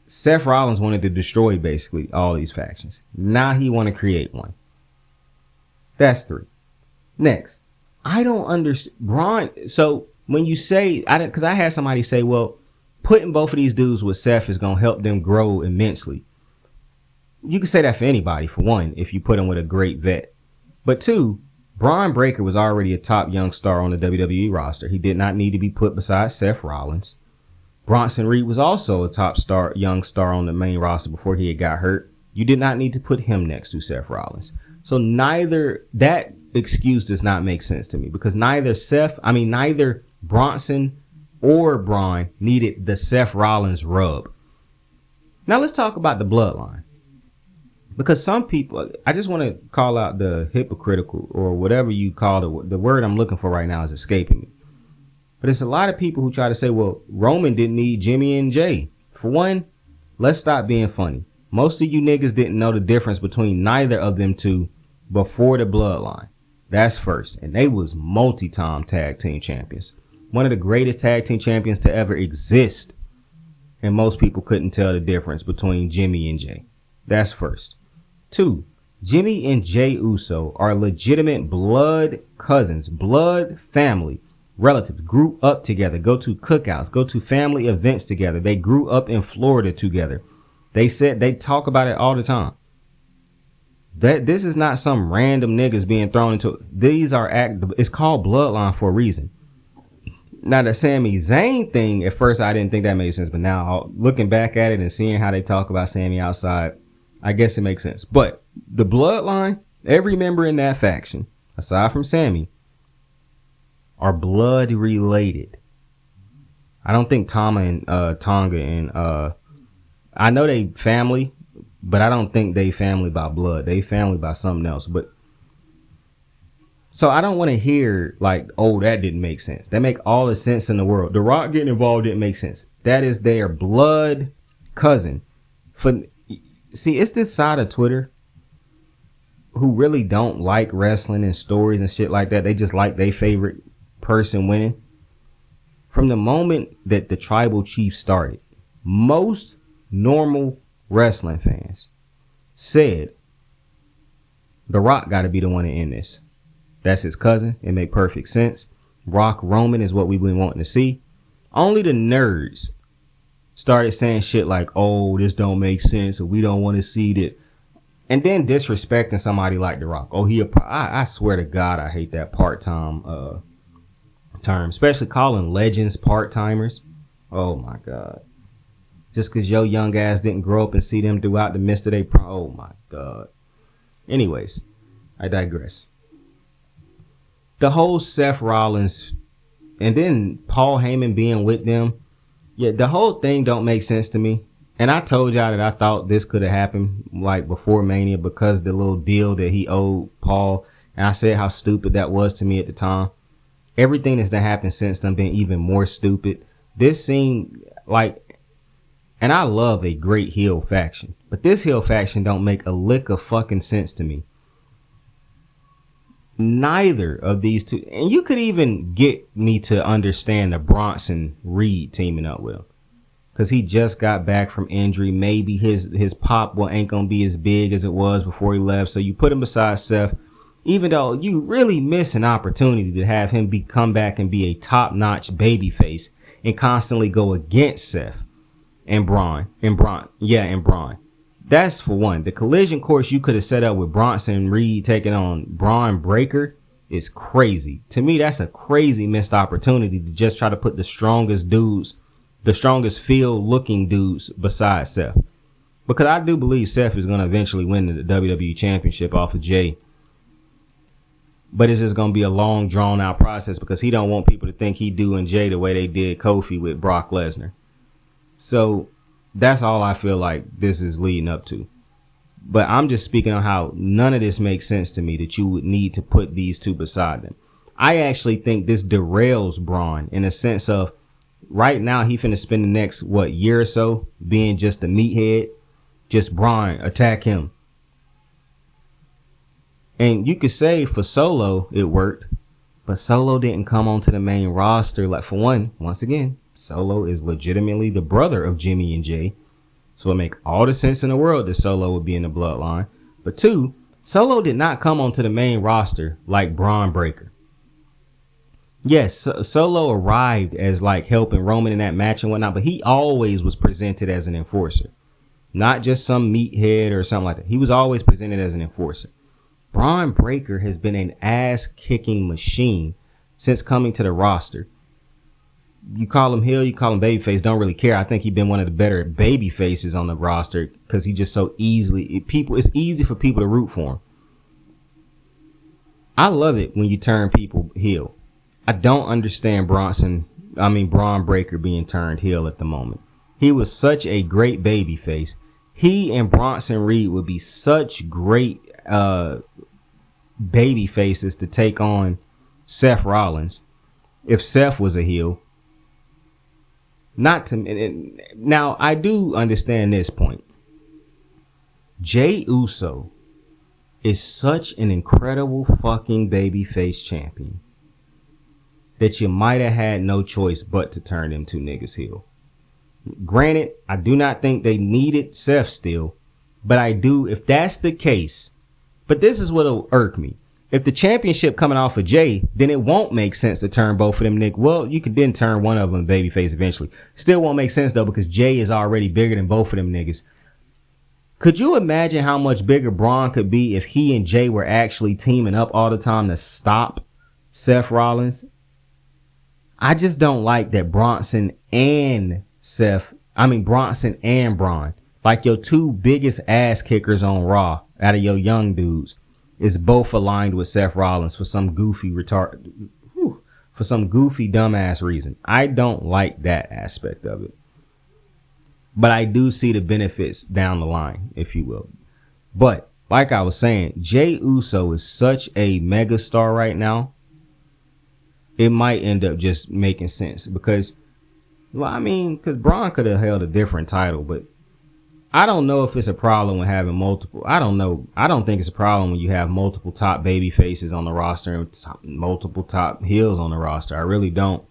Seth Rollins wanted to destroy basically all these factions. Now he want to create one. That's three. Next, I don't understand Braun. So when you say, because I had somebody say, well, putting both of these dudes with Seth is going to help them grow immensely. You can say that for anybody, for one, if you put them with a great vet. But two, Braun Breaker was already a top young star on the WWE roster. He did not need to be put beside Seth Rollins. Bronson Reed was also a top young star on the main roster before he had got hurt. You did not need to put him next to Seth Rollins. So that excuse does not make sense to me, because neither Bronson or Braun needed the Seth Rollins rub. Now let's talk about the bloodline. Because some people, I just want to call out the hypocritical, or whatever you call it. The word I'm looking for right now is escaping me. But it's a lot of people who try to say, well, Roman didn't need Jimmy and Jey. For one, let's stop being funny. Most of you niggas didn't know the difference between neither of them two before the bloodline. That's first. And they was multi-time tag team champions. One of the greatest tag team champions to ever exist. And most people couldn't tell the difference between Jimmy and Jey. That's first. Two, Jimmy and Jey Uso are legitimate blood cousins, blood family, relatives, grew up together, go to cookouts, go to family events together. They grew up in Florida together. They talk about it all the time. This is not some random niggas being thrown into. It's called bloodline for a reason. Now the Sami Zayn thing, at first I didn't think that made sense, but now looking back at it and seeing how they talk about Sami outside, I guess it makes sense. But the bloodline, every member in that faction, aside from Sami, are blood related. I don't think Tonga and I know they family, but I don't think they family by blood. They family by something else. But so I don't want to hear like, oh, that didn't make sense. That make all the sense in the world. The Rock getting involved didn't make sense. That is their blood cousin. See, it's this side of Twitter who really don't like wrestling and stories and shit like that. They just like their favorite person winning. From the moment that the tribal chief started, most normal wrestling fans said The Rock got to be the one to end this. That's his cousin. It make perfect sense. Rock Roman is what we've been wanting to see. Only the nerds started saying shit like, oh, this don't make sense, or we don't want to see that. And then disrespecting somebody like The Rock. Oh, I swear to God, I hate that part-time term. Especially calling legends part-timers. Oh, my God. Just because your young ass didn't grow up and see them throughout the midst of their prime. Oh, my God. Anyways, I digress. The whole Seth Rollins and then Paul Heyman being with them. Yeah, the whole thing don't make sense to me. And I told y'all that I thought this could have happened like before Mania because the little deal that he owed Paul. And I said how stupid that was to me at the time. Everything that's happened since then been even more stupid. This seemed like, and I love a great heel faction, but this heel faction don't make a lick of fucking sense to me. Neither of these two, and you could even get me to understand the Bronson Reed teaming up with him, because he just got back from injury. Maybe his pop ain't gonna be as big as it was before he left. So you put him beside Seth, even though you really miss an opportunity to have him come back and be a top-notch babyface and constantly go against Seth and Braun. That's for one. The collision course you could have set up with Bronson Reed taking on Braun Breaker is crazy. To me, that's a crazy missed opportunity to just try to put the strongest dudes, the strongest field-looking dudes beside Seth. Because I do believe Seth is going to eventually win the WWE Championship off of Jey. But it's just going to be a long, drawn-out process because he don't want people to think he doing Jey the way they did Kofi with Brock Lesnar. So that's all I feel like this is leading up to. But I'm just speaking on how none of this makes sense to me that you would need to put these two beside them. I actually think this derails Braun in a sense of right now he finna spend the next, year or so being just a meathead. Just Braun, attack him. And you could say for Solo it worked, but Solo didn't come onto the main roster. Like, for one, once again, Solo is legitimately the brother of Jimmy and Jey. So it make all the sense in the world that Solo would be in the bloodline. But two, Solo did not come onto the main roster like Braun Breaker. Yes, Solo arrived as like helping Roman in that match and whatnot, but he always was presented as an enforcer, not just some meathead or something like that. He was always presented as an enforcer. Braun Breaker has been an ass-kicking machine since coming to the roster. You call him heel, you call him babyface, don't really care. I think he's been one of the better baby faces on the roster because he just so it's easy for people to root for him. I love it when you turn people heel. I don't understand Braun Breaker being turned heel at the moment. He was such a great baby face. He and Bronson Reed would be such great baby faces to take on Seth Rollins if Seth was a heel. Now, I do understand this point. Jey Uso is such an incredible fucking babyface champion that you might have had no choice but to turn them two niggas heel. Granted, I do not think they needed Seth still, but I do, if that's the case. But this is what'll irk me. If the championship coming off of Jey, then it won't make sense to turn both of them niggas. Well, you could then turn one of them babyface eventually. Still won't make sense though because Jey is already bigger than both of them niggas. Could you imagine how much bigger Braun could be if he and Jey were actually teaming up all the time to stop Seth Rollins? I just don't like that Bronson and Braun, like your two biggest ass kickers on Raw out of your young dudes, is both aligned with Seth Rollins for some goofy dumbass reason. I don't like that aspect of it. But I do see the benefits down the line, if you will. But like I was saying, Jey Uso is such a megastar right now. It might end up just making sense because Braun could have held a different title, but I don't know if it's a problem with having multiple. I don't know. I don't think it's a problem when you have multiple top baby faces on the roster and multiple top heels on the roster. I really don't.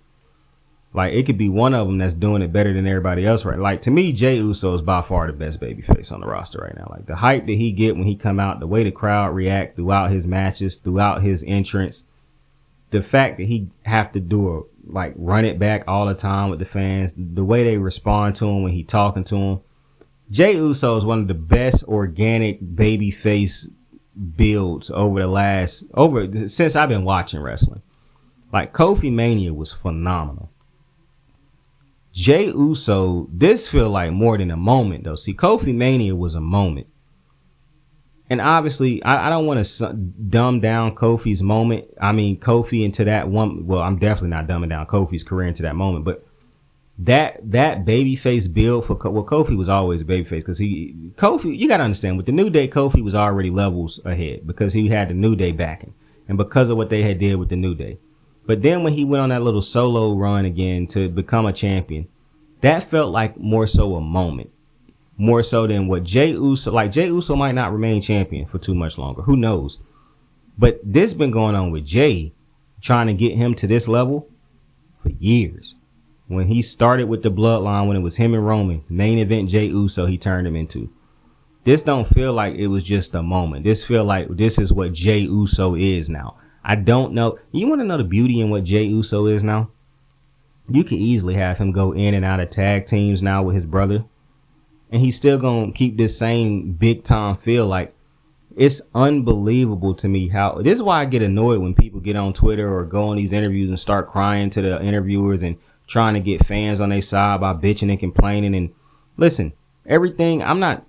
Like, it could be one of them that's doing it better than everybody else, right? Like, to me, Jey Uso is by far the best baby face on the roster right now. Like, the hype that he get when he come out, the way the crowd react throughout his matches, throughout his entrance, the fact that he have to run it back all the time with the fans, the way they respond to him when he talking to him. Jey Uso is one of the best organic baby face builds since I've been watching wrestling. Like, Kofi Mania was phenomenal. Jey Uso, this feel like more than a moment though. See, Kofi Mania was a moment. And obviously, I don't want to dumb down Kofi's moment. I mean, Kofi into that one. Well, I'm definitely not dumbing down Kofi's career into that moment. But that babyface build Kofi was always a babyface because Kofi, you got to understand, with the New Day, Kofi was already levels ahead because he had the New Day backing and because of what they had did with the New Day. But then when he went on that little solo run again to become a champion, that felt like more so a moment. More so than what Jey Uso, like Jey Uso might not remain champion for too much longer. Who knows? But this been going on with Jey, trying to get him to this level for years. When he started with the bloodline, when it was him and Roman, main event Jey Uso, he turned him into. This don't feel like it was just a moment. This feel like this is what Jey Uso is now. I don't know. You want to know the beauty in what Jey Uso is now? You could easily have him go in and out of tag teams now with his brother. And he's still going to keep this same big time feel. Like, it's unbelievable to me how, this is why I get annoyed when people get on Twitter or go on these interviews and start crying to the interviewers and trying to get fans on their side by bitching and complaining. And listen, everything, I'm not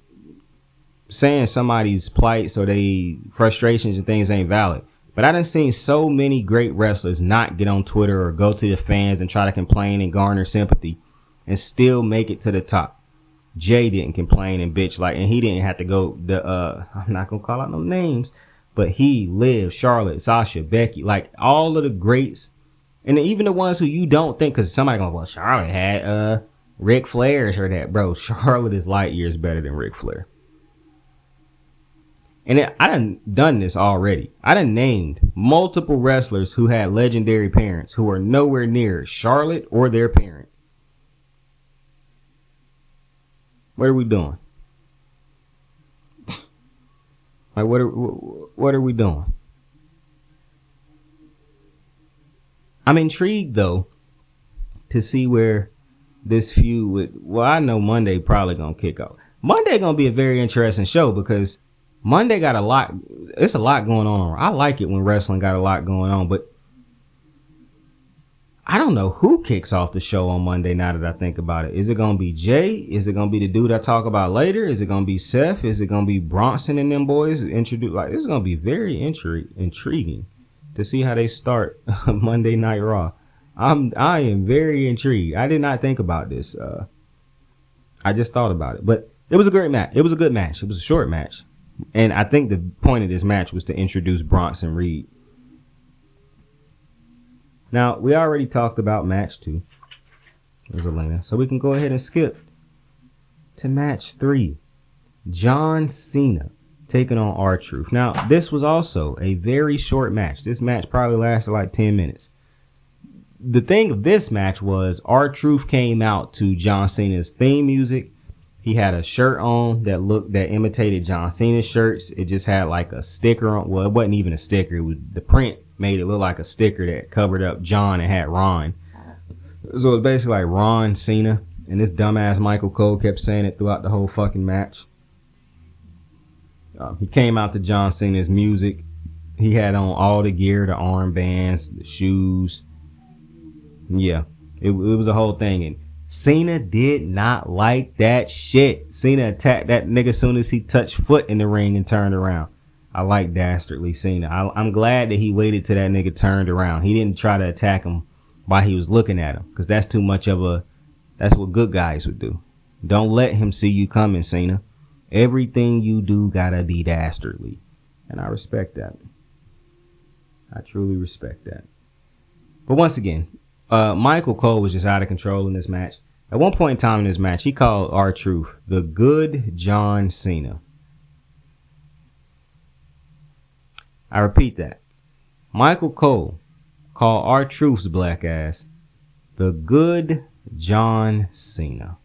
saying somebody's plights or they frustrations and things ain't valid. But I done seen so many great wrestlers not get on Twitter or go to the fans and try to complain and garner sympathy and still make it to the top. Jey didn't complain and bitch and he didn't have to go I'm not gonna call out no names, but he, Liv, Charlotte, Sasha, Becky, like all of the greats, and even the ones who you don't think, because somebody gonna, well, Charlotte had Ric Flair's or that, bro. Charlotte is light years better than Ric Flair. And I done this already. I done named multiple wrestlers who had legendary parents who are nowhere near Charlotte or their parent. What are we doing? Like, what are we doing? I'm intrigued though to see where this feud with. Well, I know Monday probably gonna kick off. Monday gonna be a very interesting show because Monday got a lot. It's a lot going on. I like it when wrestling got a lot going on, but I don't know who kicks off the show on Monday now that I think about it. Is it going to be Jey? Is it going to be the dude I talk about later? Is it going to be Seth? Is it going to be Bronson and them boys introduced? Like, it's going to be very intriguing to see how they start Monday Night Raw. I am very intrigued. I did not think about this. I just thought about it. But it was a great match. It was a good match. It was a short match. And I think the point of this match was to introduce Bronson Reed. Now, we already talked about match 2. There's Elena. So we can go ahead and skip to match 3. John Cena taking on R-Truth. Now, this was also a very short match. This match probably lasted like 10 minutes. The thing of this match was R-Truth came out to John Cena's theme music. He had a shirt on that imitated John Cena's shirts. It just had like a sticker on. Well, it wasn't even a sticker. It was the print made it look like a sticker that covered up John and had Ron. So it's basically like Ron Cena. And this dumbass Michael Cole kept saying it throughout the whole fucking match. He came out to John Cena's music. He had on all the gear, the armbands, the shoes. Yeah, it was a whole thing. And Cena did not like that shit. Cena attacked that nigga as soon as he touched foot in the ring and turned around. I like dastardly Cena. I'm glad that he waited till that nigga turned around. He didn't try to attack him while he was looking at him, because that's too much of that's what good guys would do. Don't let him see you coming, Cena. Everything you do gotta be dastardly. And I respect that. I truly respect that. But once again, Michael Cole was just out of control in this match. At one point in time in this match, he called R-Truth the good John Cena. I repeat that. Michael Cole called R-Truth's black ass the good John Cena.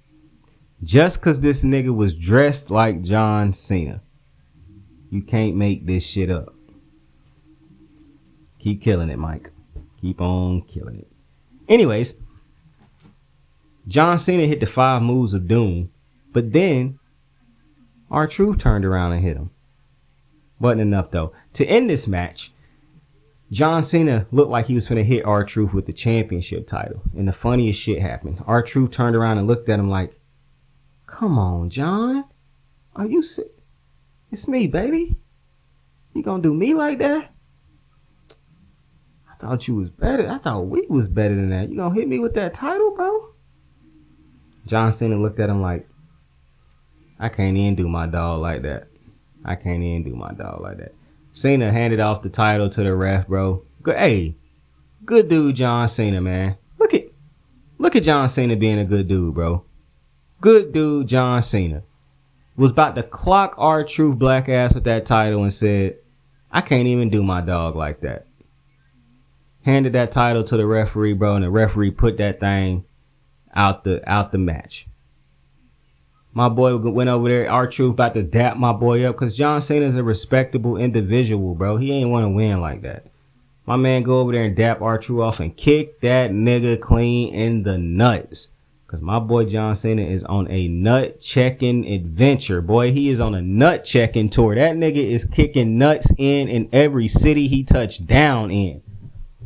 Just because this nigga was dressed like John Cena. You can't make this shit up. Keep killing it, Mike. Keep on killing it. Anyways, John Cena hit the 5 moves of doom, but then R-Truth turned around and hit him. Wasn't enough though. To end this match, John Cena looked like he was finna hit R-Truth with the championship title. And the funniest shit happened. R-Truth turned around and looked at him like, come on, John. Are you sick? It's me, baby. You gonna do me like that? I thought you was better. I thought we was better than that. You gonna hit me with that title, bro? John Cena looked at him like, I can't even do my dog like that. I can't even do my dog like that. Cena handed off the title to the ref, bro. Hey, good dude John Cena, man. Look at John Cena being a good dude, bro. Good dude John Cena was about to clock R-Truth black ass with that title and said, I can't even do my dog like that. Handed that title to the referee, bro, and the referee put that thing out the match. My boy went over there, R-Truth about to dap my boy up, because John Cena's a respectable individual, bro. He ain't want to win like that. My man go over there and dap R-Truth off and kick that nigga clean in the nuts. Because my boy John Cena is on a nut-checking adventure, boy. He is on a nut-checking tour. That nigga is kicking nuts in every city he touched down in.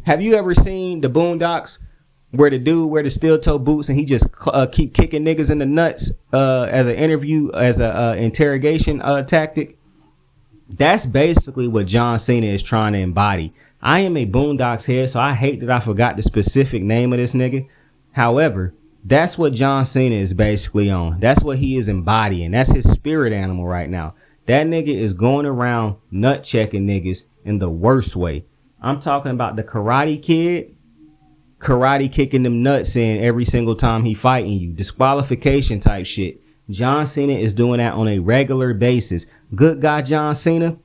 Have you ever seen the Boondocks where the dude wear the steel-toe boots and he just keep kicking niggas in the nuts as an interview, as a interrogation tactic? That's basically what John Cena is trying to embody. I am a Boondocks head, so I hate that I forgot the specific name of this nigga. However, that's what John Cena is basically on. That's what he is embodying. That's his spirit animal right now. That nigga is going around nut-checking niggas in the worst way. I'm talking about the Karate Kid. Karate kicking them nuts in every single time he fighting you. Disqualification type shit. John Cena is doing that on a regular basis. Good guy John Cena,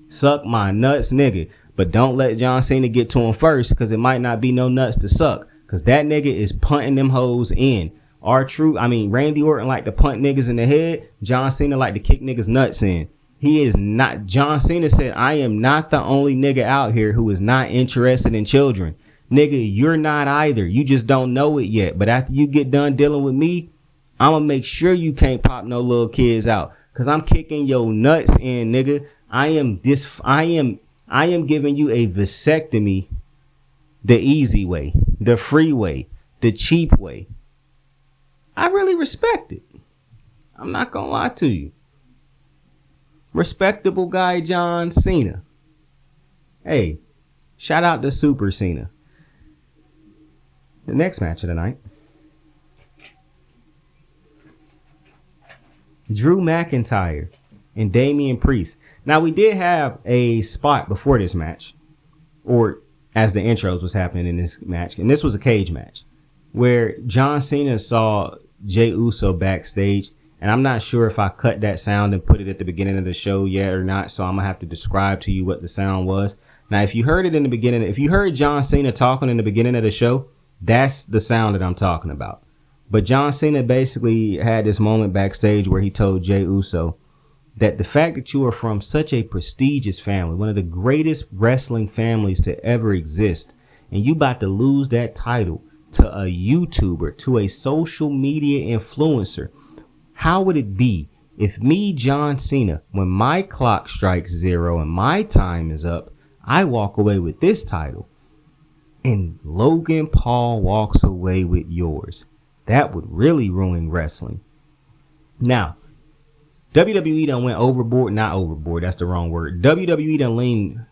suck my nuts, nigga. But don't let John Cena get to him first, because it might not be no nuts to suck. Because that nigga is punting them hoes in. Randy Orton like to punt niggas in the head. John Cena like to kick niggas nuts in. He is not. John Cena said, I am not the only nigga out here who is not interested in children. Nigga, you're not either. You just don't know it yet. But after you get done dealing with me, I'm gonna make sure you can't pop no little kids out. Cause I'm kicking your nuts in, nigga. I am giving you a vasectomy the easy way, the free way, the cheap way. I really respect it. I'm not gonna lie to you. Respectable guy John Cena. Hey, shout out to Super Cena. The next match of the night. Drew McIntyre and Damian Priest. Now, we did have a spot before this match, or as the intros was happening in this match, and this was a cage match, where John Cena saw Jey Uso backstage, and I'm not sure if I cut that sound and put it at the beginning of the show yet or not, so I'm going to have to describe to you what the sound was. Now, if you heard it in the beginning, if you heard John Cena talking in the beginning of the show, that's the sound that I'm talking about. But John Cena basically had this moment backstage where he told Jey Uso that the fact that you are from such a prestigious family, one of the greatest wrestling families to ever exist, and you about to lose that title to a YouTuber, to a social media influencer, how would it be if me, John Cena, when my clock strikes 0 and my time is up, I walk away with this title and Logan Paul walks away with yours? That would really ruin wrestling. Now, WWE done went overboard. Not overboard, that's the wrong word. WWE done leaned,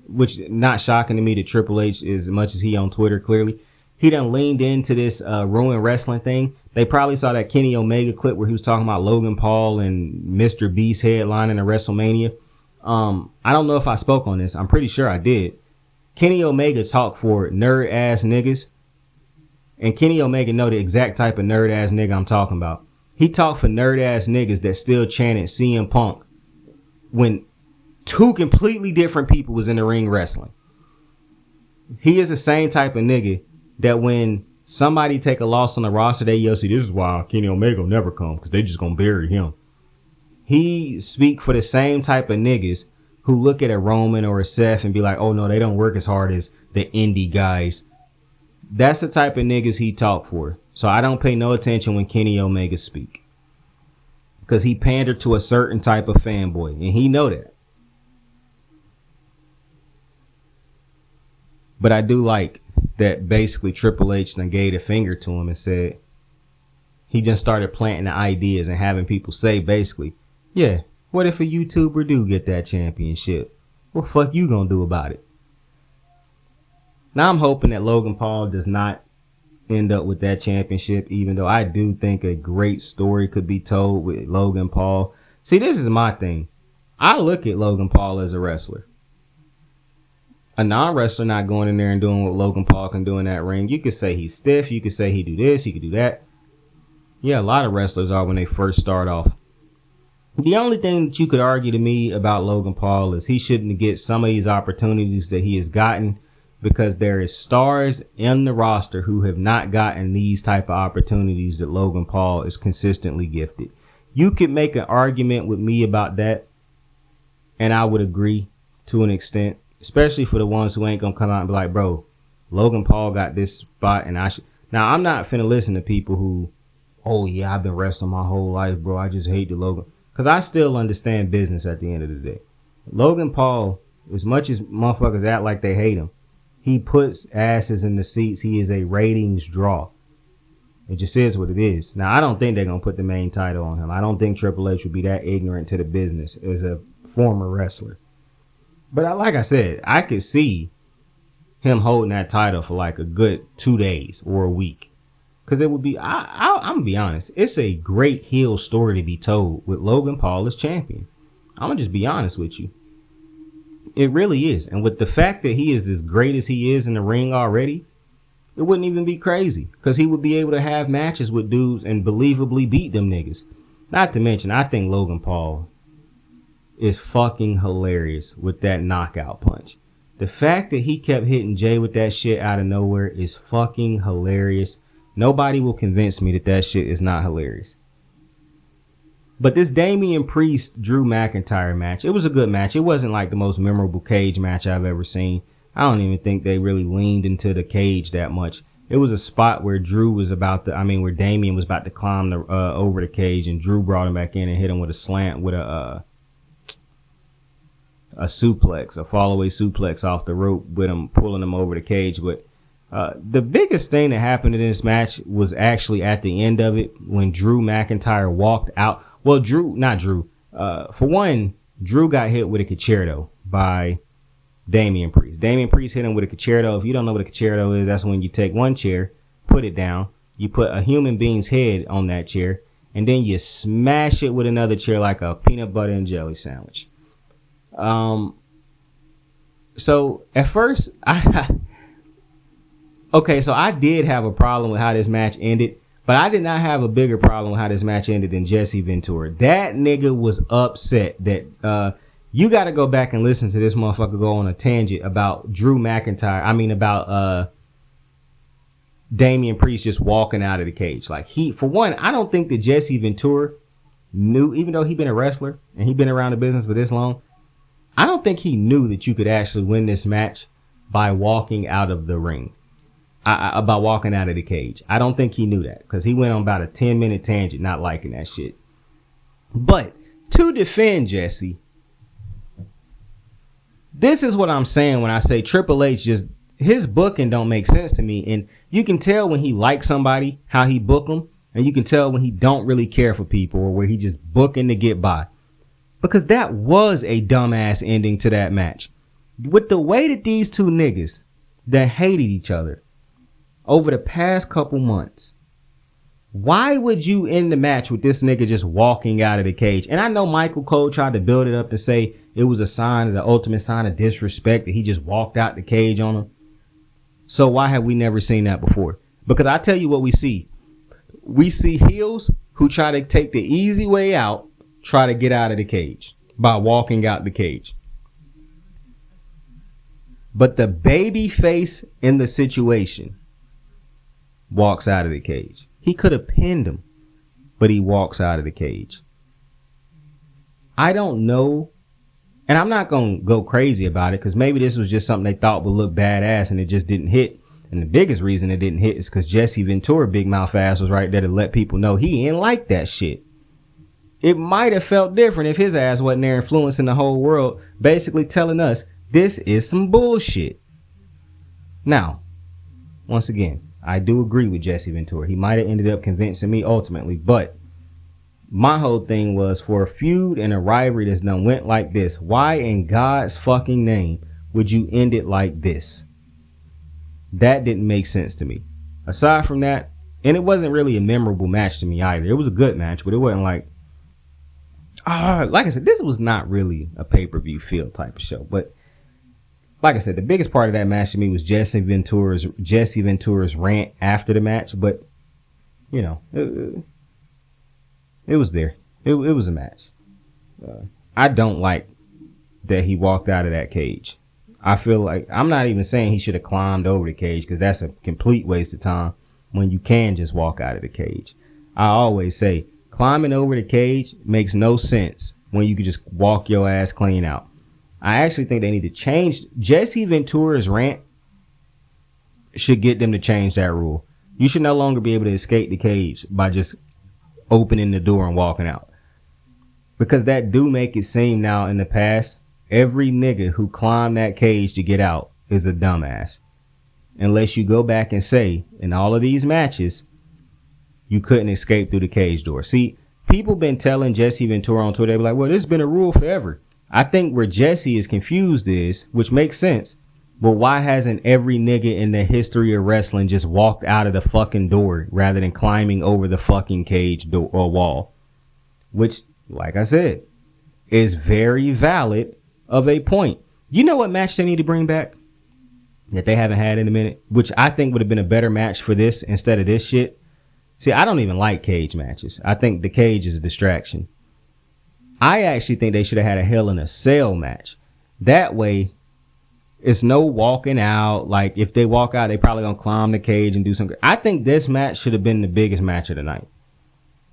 which not shocking to me that Triple H, as much as he on Twitter clearly, he done leaned into this ruin wrestling thing. They probably saw that Kenny Omega clip where he was talking about Logan Paul and Mr. Beast headlining a WrestleMania. I don't know if I spoke on this. I'm pretty sure I did. Kenny Omega talked for nerd ass niggas. And Kenny Omega know the exact type of nerd ass nigga I'm talking about. He talked for nerd ass niggas that still chanted CM Punk when two completely different people was in the ring wrestling. He is the same type of nigga that when somebody take a loss on the roster, they yell, see, this is why Kenny Omega will never come, because they just gonna bury him. He speak for the same type of niggas who look at a Roman or a Seth and be like, oh no, they don't work as hard as the indie guys. That's the type of niggas he talk for. So I don't pay no attention when Kenny Omega speak, because he pandered to a certain type of fanboy, and he know that. But I do like that basically Triple H then gave a finger to him and said, he just started planting the ideas and having people say basically, yeah, what if a YouTuber do get that championship? What the fuck you gonna do about it? Now I'm hoping that Logan Paul does not end up with that championship, even though I do think a great story could be told with Logan Paul. See, this is my thing. I look at Logan Paul as a wrestler. A non-wrestler not going in there and doing what Logan Paul can do in that ring. You could say he's stiff. You could say he do this. He could do that. Yeah, a lot of wrestlers are when they first start off. The only thing that you could argue to me about Logan Paul is he shouldn't get some of these opportunities that he has gotten, because there is stars in the roster who have not gotten these type of opportunities that Logan Paul is consistently gifted. You could make an argument with me about that, and I would agree to an extent, especially for the ones who ain't gonna come out and be like, bro, Logan Paul got this spot and I should. Now, I'm not finna listen to people who, oh yeah, I've been wrestling my whole life, bro, I just hate the Logan. Because I still understand business at the end of the day. Logan Paul, as much as motherfuckers act like they hate him, he puts asses in the seats. He is a ratings draw. It just is what it is. Now, I don't think they're going to put the main title on him. I don't think Triple H would be that ignorant to the business as a former wrestler. But like I said, I could see him holding that title for like a good 2 days or a week. Because it would be, I'm going to be honest, it's a great heel story to be told with Logan Paul as champion. I'm going to just be honest with you. It really is. And with the fact that he is as great as he is in the ring already, it wouldn't even be crazy, because he would be able to have matches with dudes and believably beat them niggas. Not to mention, I think Logan Paul is fucking hilarious with that knockout punch. The fact that he kept hitting Jey with that shit out of nowhere is fucking hilarious. Nobody will convince me that that shit is not hilarious. But this Damian Priest Drew McIntyre match, it was a good match. It wasn't like the most memorable cage match I've ever seen. I don't even think they really leaned into the cage that much. It was a spot where Drew was where Damian was about to climb over the cage, and Drew brought him back in and hit him with a slant with a suplex, a fallaway suplex off the rope with him pulling him over the cage. But the biggest thing that happened in this match was actually at the end of it when Drew McIntyre walked out. Well, for one, Drew got hit with a concerto by Damian Priest. Damian Priest hit him with a concerto. If you don't know what a concerto is, that's when you take one chair, put it down, you put a human being's head on that chair, and then you smash it with another chair like a peanut butter and jelly sandwich. So at first, I did have a problem with how this match ended, but I did not have a bigger problem with how this match ended than Jesse Ventura. That nigga was upset that, you got to go back and listen to this motherfucker go on a tangent about about Damian Priest just walking out of the cage. Like, for one, I don't think that Jesse Ventura knew, even though he'd been a wrestler and he'd been around the business for this long, I don't think he knew that you could actually win this match by walking out of the ring, by walking out of the cage. I don't think he knew that because he went on about a 10-minute tangent not liking that shit. But to defend Jesse, this is what I'm saying when I say Triple H his booking don't make sense to me. And you can tell when he likes somebody, how he book them. And you can tell when he don't really care for people or where he just booking to get by. Because that was a dumbass ending to that match. With the way that these two niggas that hated each other over the past couple months, why would you end the match with this nigga just walking out of the cage? And I know Michael Cole tried to build it up to say it was the ultimate sign of disrespect that he just walked out the cage on him. So why have we never seen that before? Because I tell you what we see. We see heels who try to take the easy way out, try to get out of the cage by walking out the cage. But the baby face in the situation walks out of the cage. He could have pinned him, but he walks out of the cage. I don't know, and I'm not going to go crazy about it because maybe this was just something they thought would look badass and it just didn't hit. And the biggest reason it didn't hit is because Jesse Ventura, big mouth ass, was right there to let people know he ain't like that shit. It might have felt different if his ass wasn't there influencing the whole world, basically telling us this is some bullshit. Now, once again, I do agree with Jesse Ventura. He might have ended up convincing me ultimately, but my whole thing was for a feud and a rivalry that's done went like this, why in God's fucking name would you end it like this? That didn't make sense to me. Aside from that, and it wasn't really a memorable match to me either. It was a good match, but it wasn't like I said, this was not really a pay-per-view feel type of show. But like I said, the biggest part of that match to me was Jesse Ventura's rant after the match. But, you know, it was there. It was a match. I don't like that he walked out of that cage. I feel like, I'm not even saying he should have climbed over the cage because that's a complete waste of time when you can just walk out of the cage. I always say, climbing over the cage makes no sense when you can just walk your ass clean out. I actually think they need to change. Jesse Ventura's rant should get them to change that rule. You should no longer be able to escape the cage by just opening the door and walking out. Because that do make it seem now in the past, every nigga who climbed that cage to get out is a dumbass. Unless you go back and say, in all of these matches, you couldn't escape through the cage door. See, people been telling Jesse Ventura on Twitter, they be like, well, this has been a rule forever. I think where Jesse is confused is, which makes sense, but why hasn't every nigga in the history of wrestling just walked out of the fucking door rather than climbing over the fucking cage door or wall? Which, like I said, is very valid of a point. You know what match they need to bring back that they haven't had in a minute, which I think would have been a better match for this instead of this shit? See, I don't even like cage matches. I think the cage is a distraction. I actually think they should have had a Hell in a Cell match. That way, it's no walking out. Like, if they walk out, they probably gonna climb the cage and do something. I think this match should have been the biggest match of the night.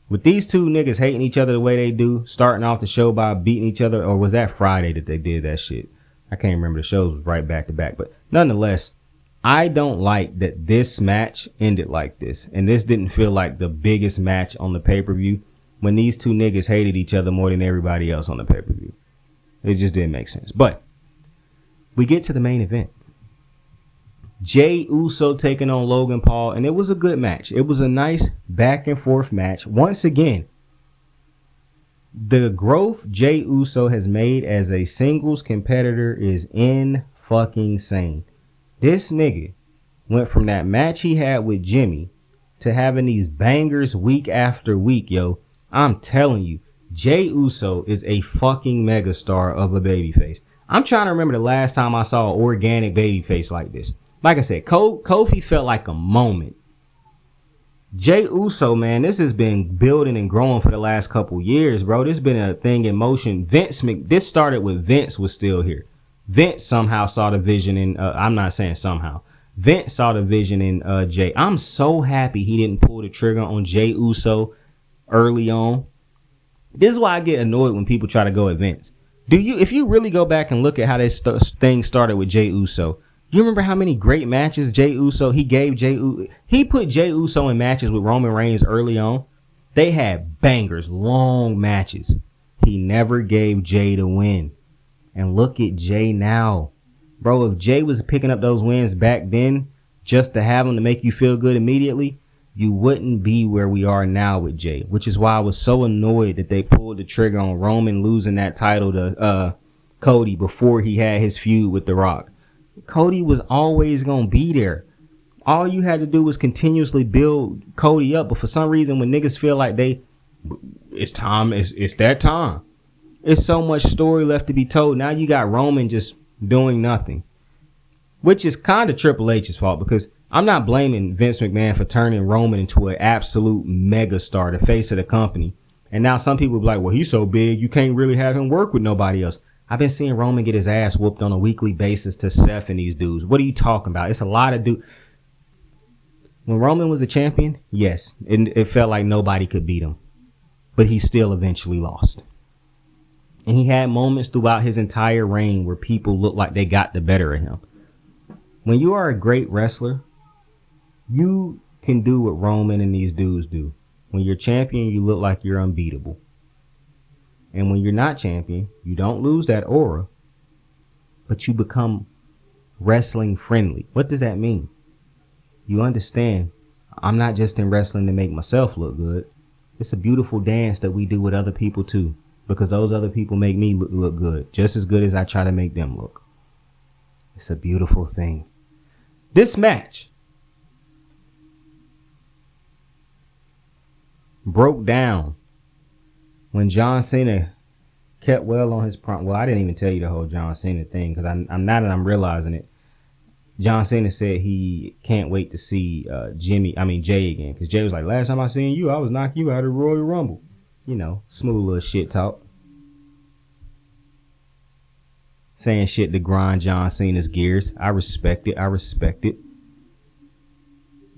With these two niggas hating each other the way they do, starting off the show by beating each other, or was that Friday that they did that shit? I can't remember. The shows was right back to back. But nonetheless, I don't like that this match ended like this. And this didn't feel like the biggest match on the pay-per-view when these two niggas hated each other more than everybody else on the pay-per-view. It just didn't make sense. But we get to the main event. Jey Uso taking on Logan Paul, and it was a good match. It was a nice back and forth match. Once again, the growth Jey Uso has made as a singles competitor is insane. This nigga went from that match he had with Jimmy to having these bangers week after week, yo. I'm telling you, Jey Uso is a fucking megastar of a babyface. I'm trying to remember the last time I saw an organic babyface like this. Like I said, Kofi felt like a moment. Jey Uso, man, this has been building and growing for the last couple years, bro. This has been a thing in motion. This started with Vince was still here. Vince somehow saw the vision in, I'm not saying somehow. Vince saw the vision in Jey. I'm so happy he didn't pull the trigger on Jey Uso early on. This is why I get annoyed when people try to go at Vince. If you really go back and look at how this thing started with Jey Uso, you remember how many great matches he put Jey Uso in matches with Roman Reigns early on. They had bangers, long matches. He never gave Jey the win. And look at Jey now. Bro, if Jey was picking up those wins back then just to have them to make you feel good immediately, you wouldn't be where we are now with Jey, which is why I was so annoyed that they pulled the trigger on Roman losing that title to Cody before he had his feud with The Rock. Cody was always going to be there. All you had to do was continuously build Cody up. But for some reason, when niggas feel like it's that time. It's so much story left to be told. Now you got Roman just doing nothing, which is kind of Triple H's fault, because I'm not blaming Vince McMahon for turning Roman into an absolute megastar, the face of the company. And now some people be like, well, he's so big, you can't really have him work with nobody else. I've been seeing Roman get his ass whooped on a weekly basis to Seth and these dudes. What are you talking about? It's a lot of dudes. When Roman was a champion, yes, it felt like nobody could beat him. But he still eventually lost. And he had moments throughout his entire reign where people looked like they got the better of him. When you are a great wrestler, you can do what Roman and these dudes do. When you're champion, you look like you're unbeatable. And when you're not champion, you don't lose that aura, but you become wrestling friendly. What does that mean? You understand, I'm not just in wrestling to make myself look good. It's a beautiful dance that we do with other people too, because those other people make me look good, just as good as I try to make them look. It's a beautiful thing. This match broke down when John Cena kept well on his prime. Well, I didn't even tell you the whole John Cena thing, because I'm realizing it. John Cena said he can't wait to see Jey again, because Jey was like, last time I seen you, I was knocking you out of Royal Rumble. You know, smooth little shit talk. Saying shit to grind John Cena's gears. I respect it.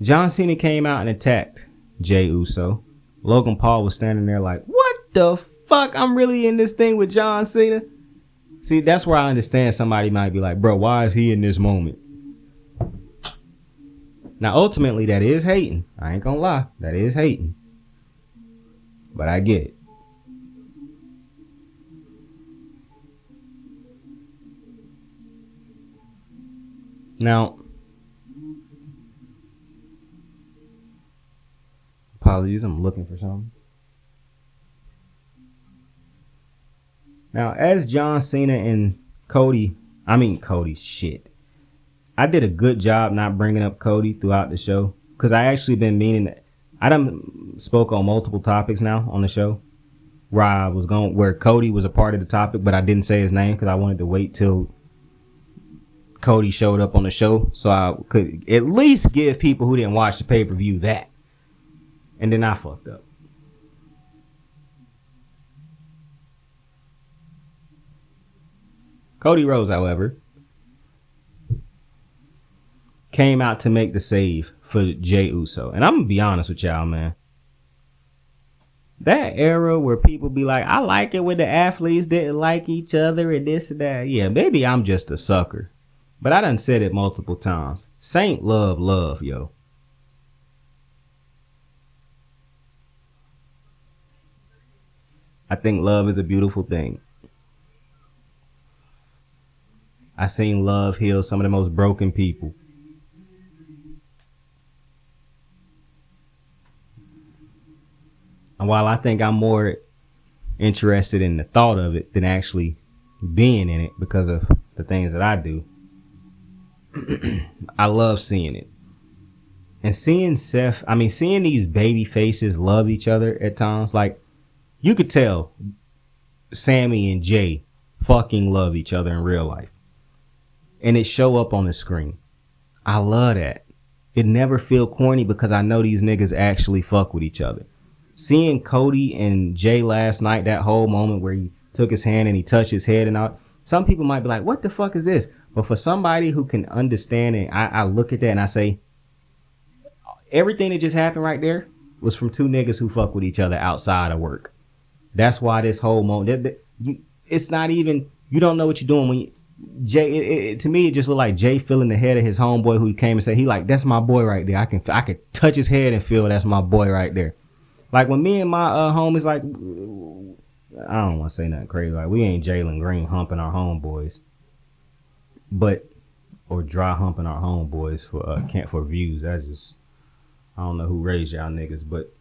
John Cena came out and attacked Jey Uso. Logan Paul was standing there like, what the fuck? I'm really in this thing with John Cena? See, that's where I understand somebody might be like, bro, why is he in this moment? Now, ultimately, that is hating. I ain't gonna lie. That is hating. But I get it. Now, apologies, I'm looking for something. Now, as John Cena and Cody, shit. I did a good job not bringing up Cody throughout the show, because I actually been meaning that. I done spoke on multiple topics now on the show where Cody was a part of the topic, but I didn't say his name because I wanted to wait till Cody showed up on the show so I could at least give people who didn't watch the pay-per-view that. And then I fucked up. Cody Rhodes, however, came out to make the save for Jey Uso. And I'm going to be honest with y'all, man. That era where people be like, I like it when the athletes didn't like each other and this and that. Yeah, maybe I'm just a sucker. But I done said it multiple times. Saint love, yo. I think love is a beautiful thing. I seen love heal some of the most broken people. And while I think I'm more interested in the thought of it than actually being in it because of the things that I do, I love seeing it. And seeing seeing these baby faces love each other at times, like you could tell Sammy and Jey fucking love each other in real life. And it show up on the screen. I love that. It never feel corny because I know these niggas actually fuck with each other. Seeing Cody and Jey last night, that whole moment where he took his hand and he touched his head and all, some people might be like, what the fuck is this? But for somebody who can understand it, I look at that and I say, everything that just happened right there was from two niggas who fuck with each other outside of work. That's why this whole moment, it's not even, you don't know what you're doing when you, Jey, to me, it just looked like Jey feeling the head of his homeboy who came and said, he like, that's my boy right there. I can touch his head and feel that's my boy right there. Like when me and my homies, like, I don't want to say nothing crazy. Like we ain't Jalen Green humping our homeboys, or dry humping our homeboys for views. That's just, I don't know who raised y'all niggas, but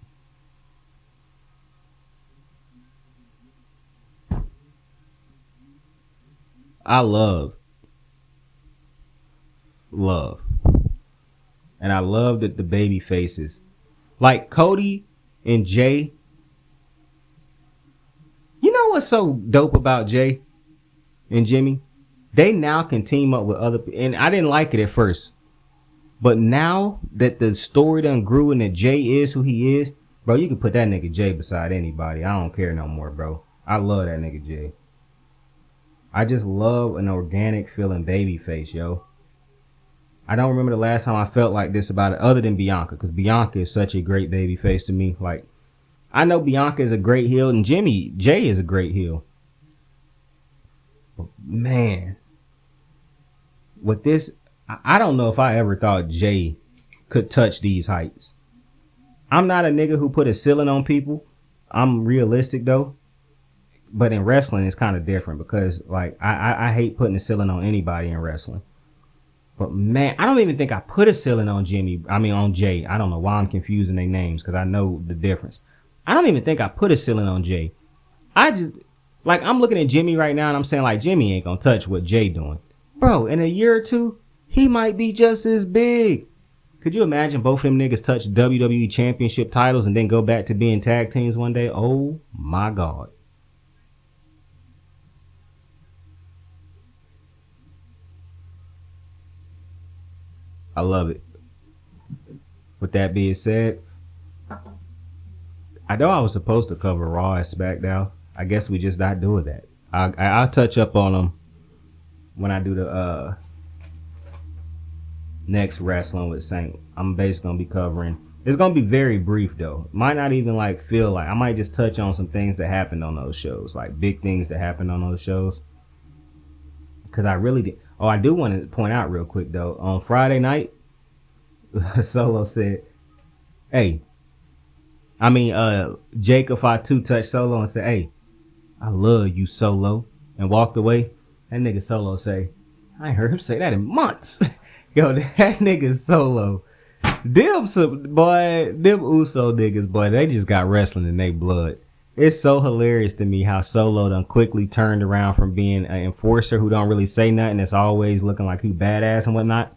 I love. And I love that the baby faces, like Cody and Jey. You know what's so dope about Jey and Jimmy? They now can team up with other people. And I didn't like it at first. But now that the story done grew and that Jey is who he is, bro, you can put that nigga Jey beside anybody. I don't care no more, bro. I love that nigga Jey. I just love an organic feeling baby face, yo. I don't remember the last time I felt like this about it other than Bianca, because Bianca is such a great baby face to me. Like, I know Bianca is a great heel and Jey is a great heel. But man, with this, I don't know if I ever thought Jey could touch these heights. I'm not a nigga who put a ceiling on people. I'm realistic though. But in wrestling, it's kind of different because, like, I hate putting a ceiling on anybody in wrestling. But, man, I don't even think I put a ceiling on on Jey. I don't know why I'm confusing their names because I know the difference. I don't even think I put a ceiling on Jey. I just, like, I'm looking at Jimmy right now and I'm saying, like, Jimmy ain't going to touch what Jey doing. Bro, in a year or two, he might be just as big. Could you imagine both of them niggas touch WWE championship titles and then go back to being tag teams one day? Oh, my God. I love it. With that being said, I know I was supposed to cover Raw and SmackDown. I guess we just not doing that. I'll touch up on them when I do the next wrestling with Saint. I'm basically gonna be covering. It's gonna be very brief though. Might not even like feel like I might just touch on some things that happened on those shows, like big things that happened on those shows. Because I really did. Oh, I do want to point out real quick though. On Friday night, Solo said, "Hey." Jacob Fatu touched Solo and said, "Hey, I love you, Solo," and walked away. That nigga Solo say, I ain't heard him say that in months. Yo, that nigga Solo. Them Uso niggas, boy, they just got wrestling in their blood. It's so hilarious to me how Solo done quickly turned around from being an enforcer who don't really say nothing, that's always looking like he badass and whatnot,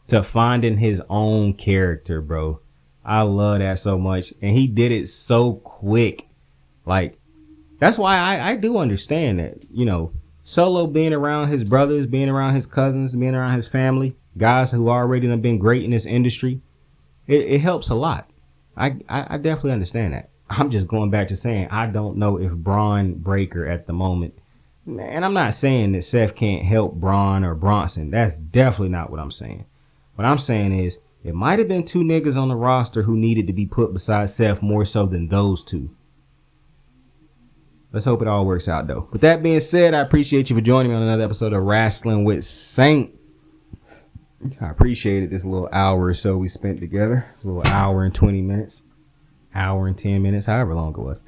to finding his own character, bro. I love that so much. And he did it so quick. Like, that's why I do understand that, you know, Solo being around his brothers, being around his cousins, being around his family, guys who already have been great in this industry, it helps a lot. I definitely understand that. I'm just going back to saying I don't know if Braun Breaker at the moment, and I'm not saying that Seth can't help Braun or Bronson. That's definitely not what I'm saying. What I'm saying is it might have been two niggas on the roster who needed to be put beside Seth more so than those two. Let's hope it all works out, though. With that being said, I appreciate you for joining me on another episode of Wrestling with Saint. I appreciated this little hour or so we spent together. This little hour and 20 minutes. Hour and 10 minutes, however long it was.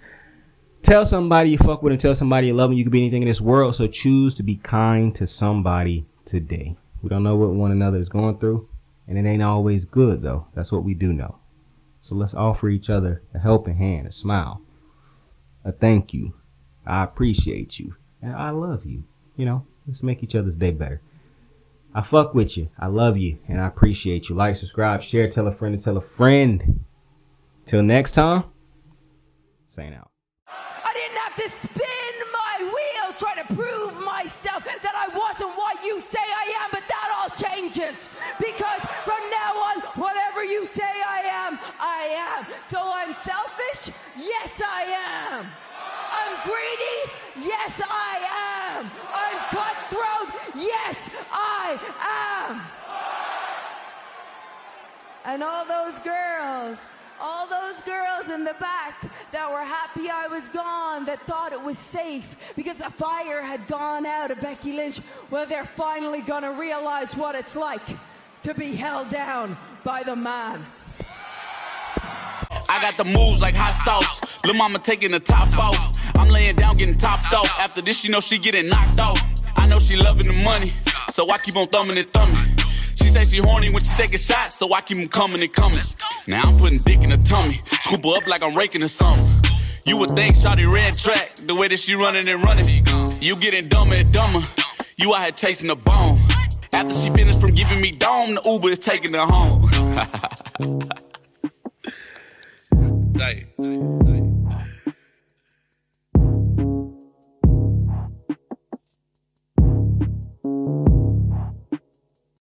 Tell somebody you fuck with them. Tell somebody you love them. You could be anything in this world, so choose to be kind to somebody today. We don't know what one another is going through, and it ain't always good, though. That's what we do know. So let's offer each other a helping hand, a smile, a thank you. I appreciate you, and I love you. You know, let's make each other's day better. I fuck with you. I love you, and I appreciate you. Like, subscribe, share, tell a friend to tell a friend. Till next time, Saint out. I didn't have to spin my wheels trying to prove myself that I wasn't what you say I am, but that all changes. Because from now on, whatever you say I am, I am. So I'm selfish? Yes, I am. I'm greedy? Yes, I am. I'm cutthroat? Yes, I am. And all those girls in the back that were happy I was gone, that thought it was safe because the fire had gone out of Becky Lynch, well, they're finally gonna realize what it's like to be held down by the man. I got the moves like hot sauce. Lil' mama taking the top off. I'm laying down getting topped off. After this, she know she getting knocked off. I know she loving the money, so I keep on thumbing and thumbing. She say she horny when she taking shots, so I keep them coming and coming. Now I'm putting dick in her tummy, scoop her up like I'm raking her something. You would think shawty red track, the way that she running and running. You getting dumber and dumber, you out here chasing the bone. After she finished from giving me dome, the Uber is taking her home. Tight.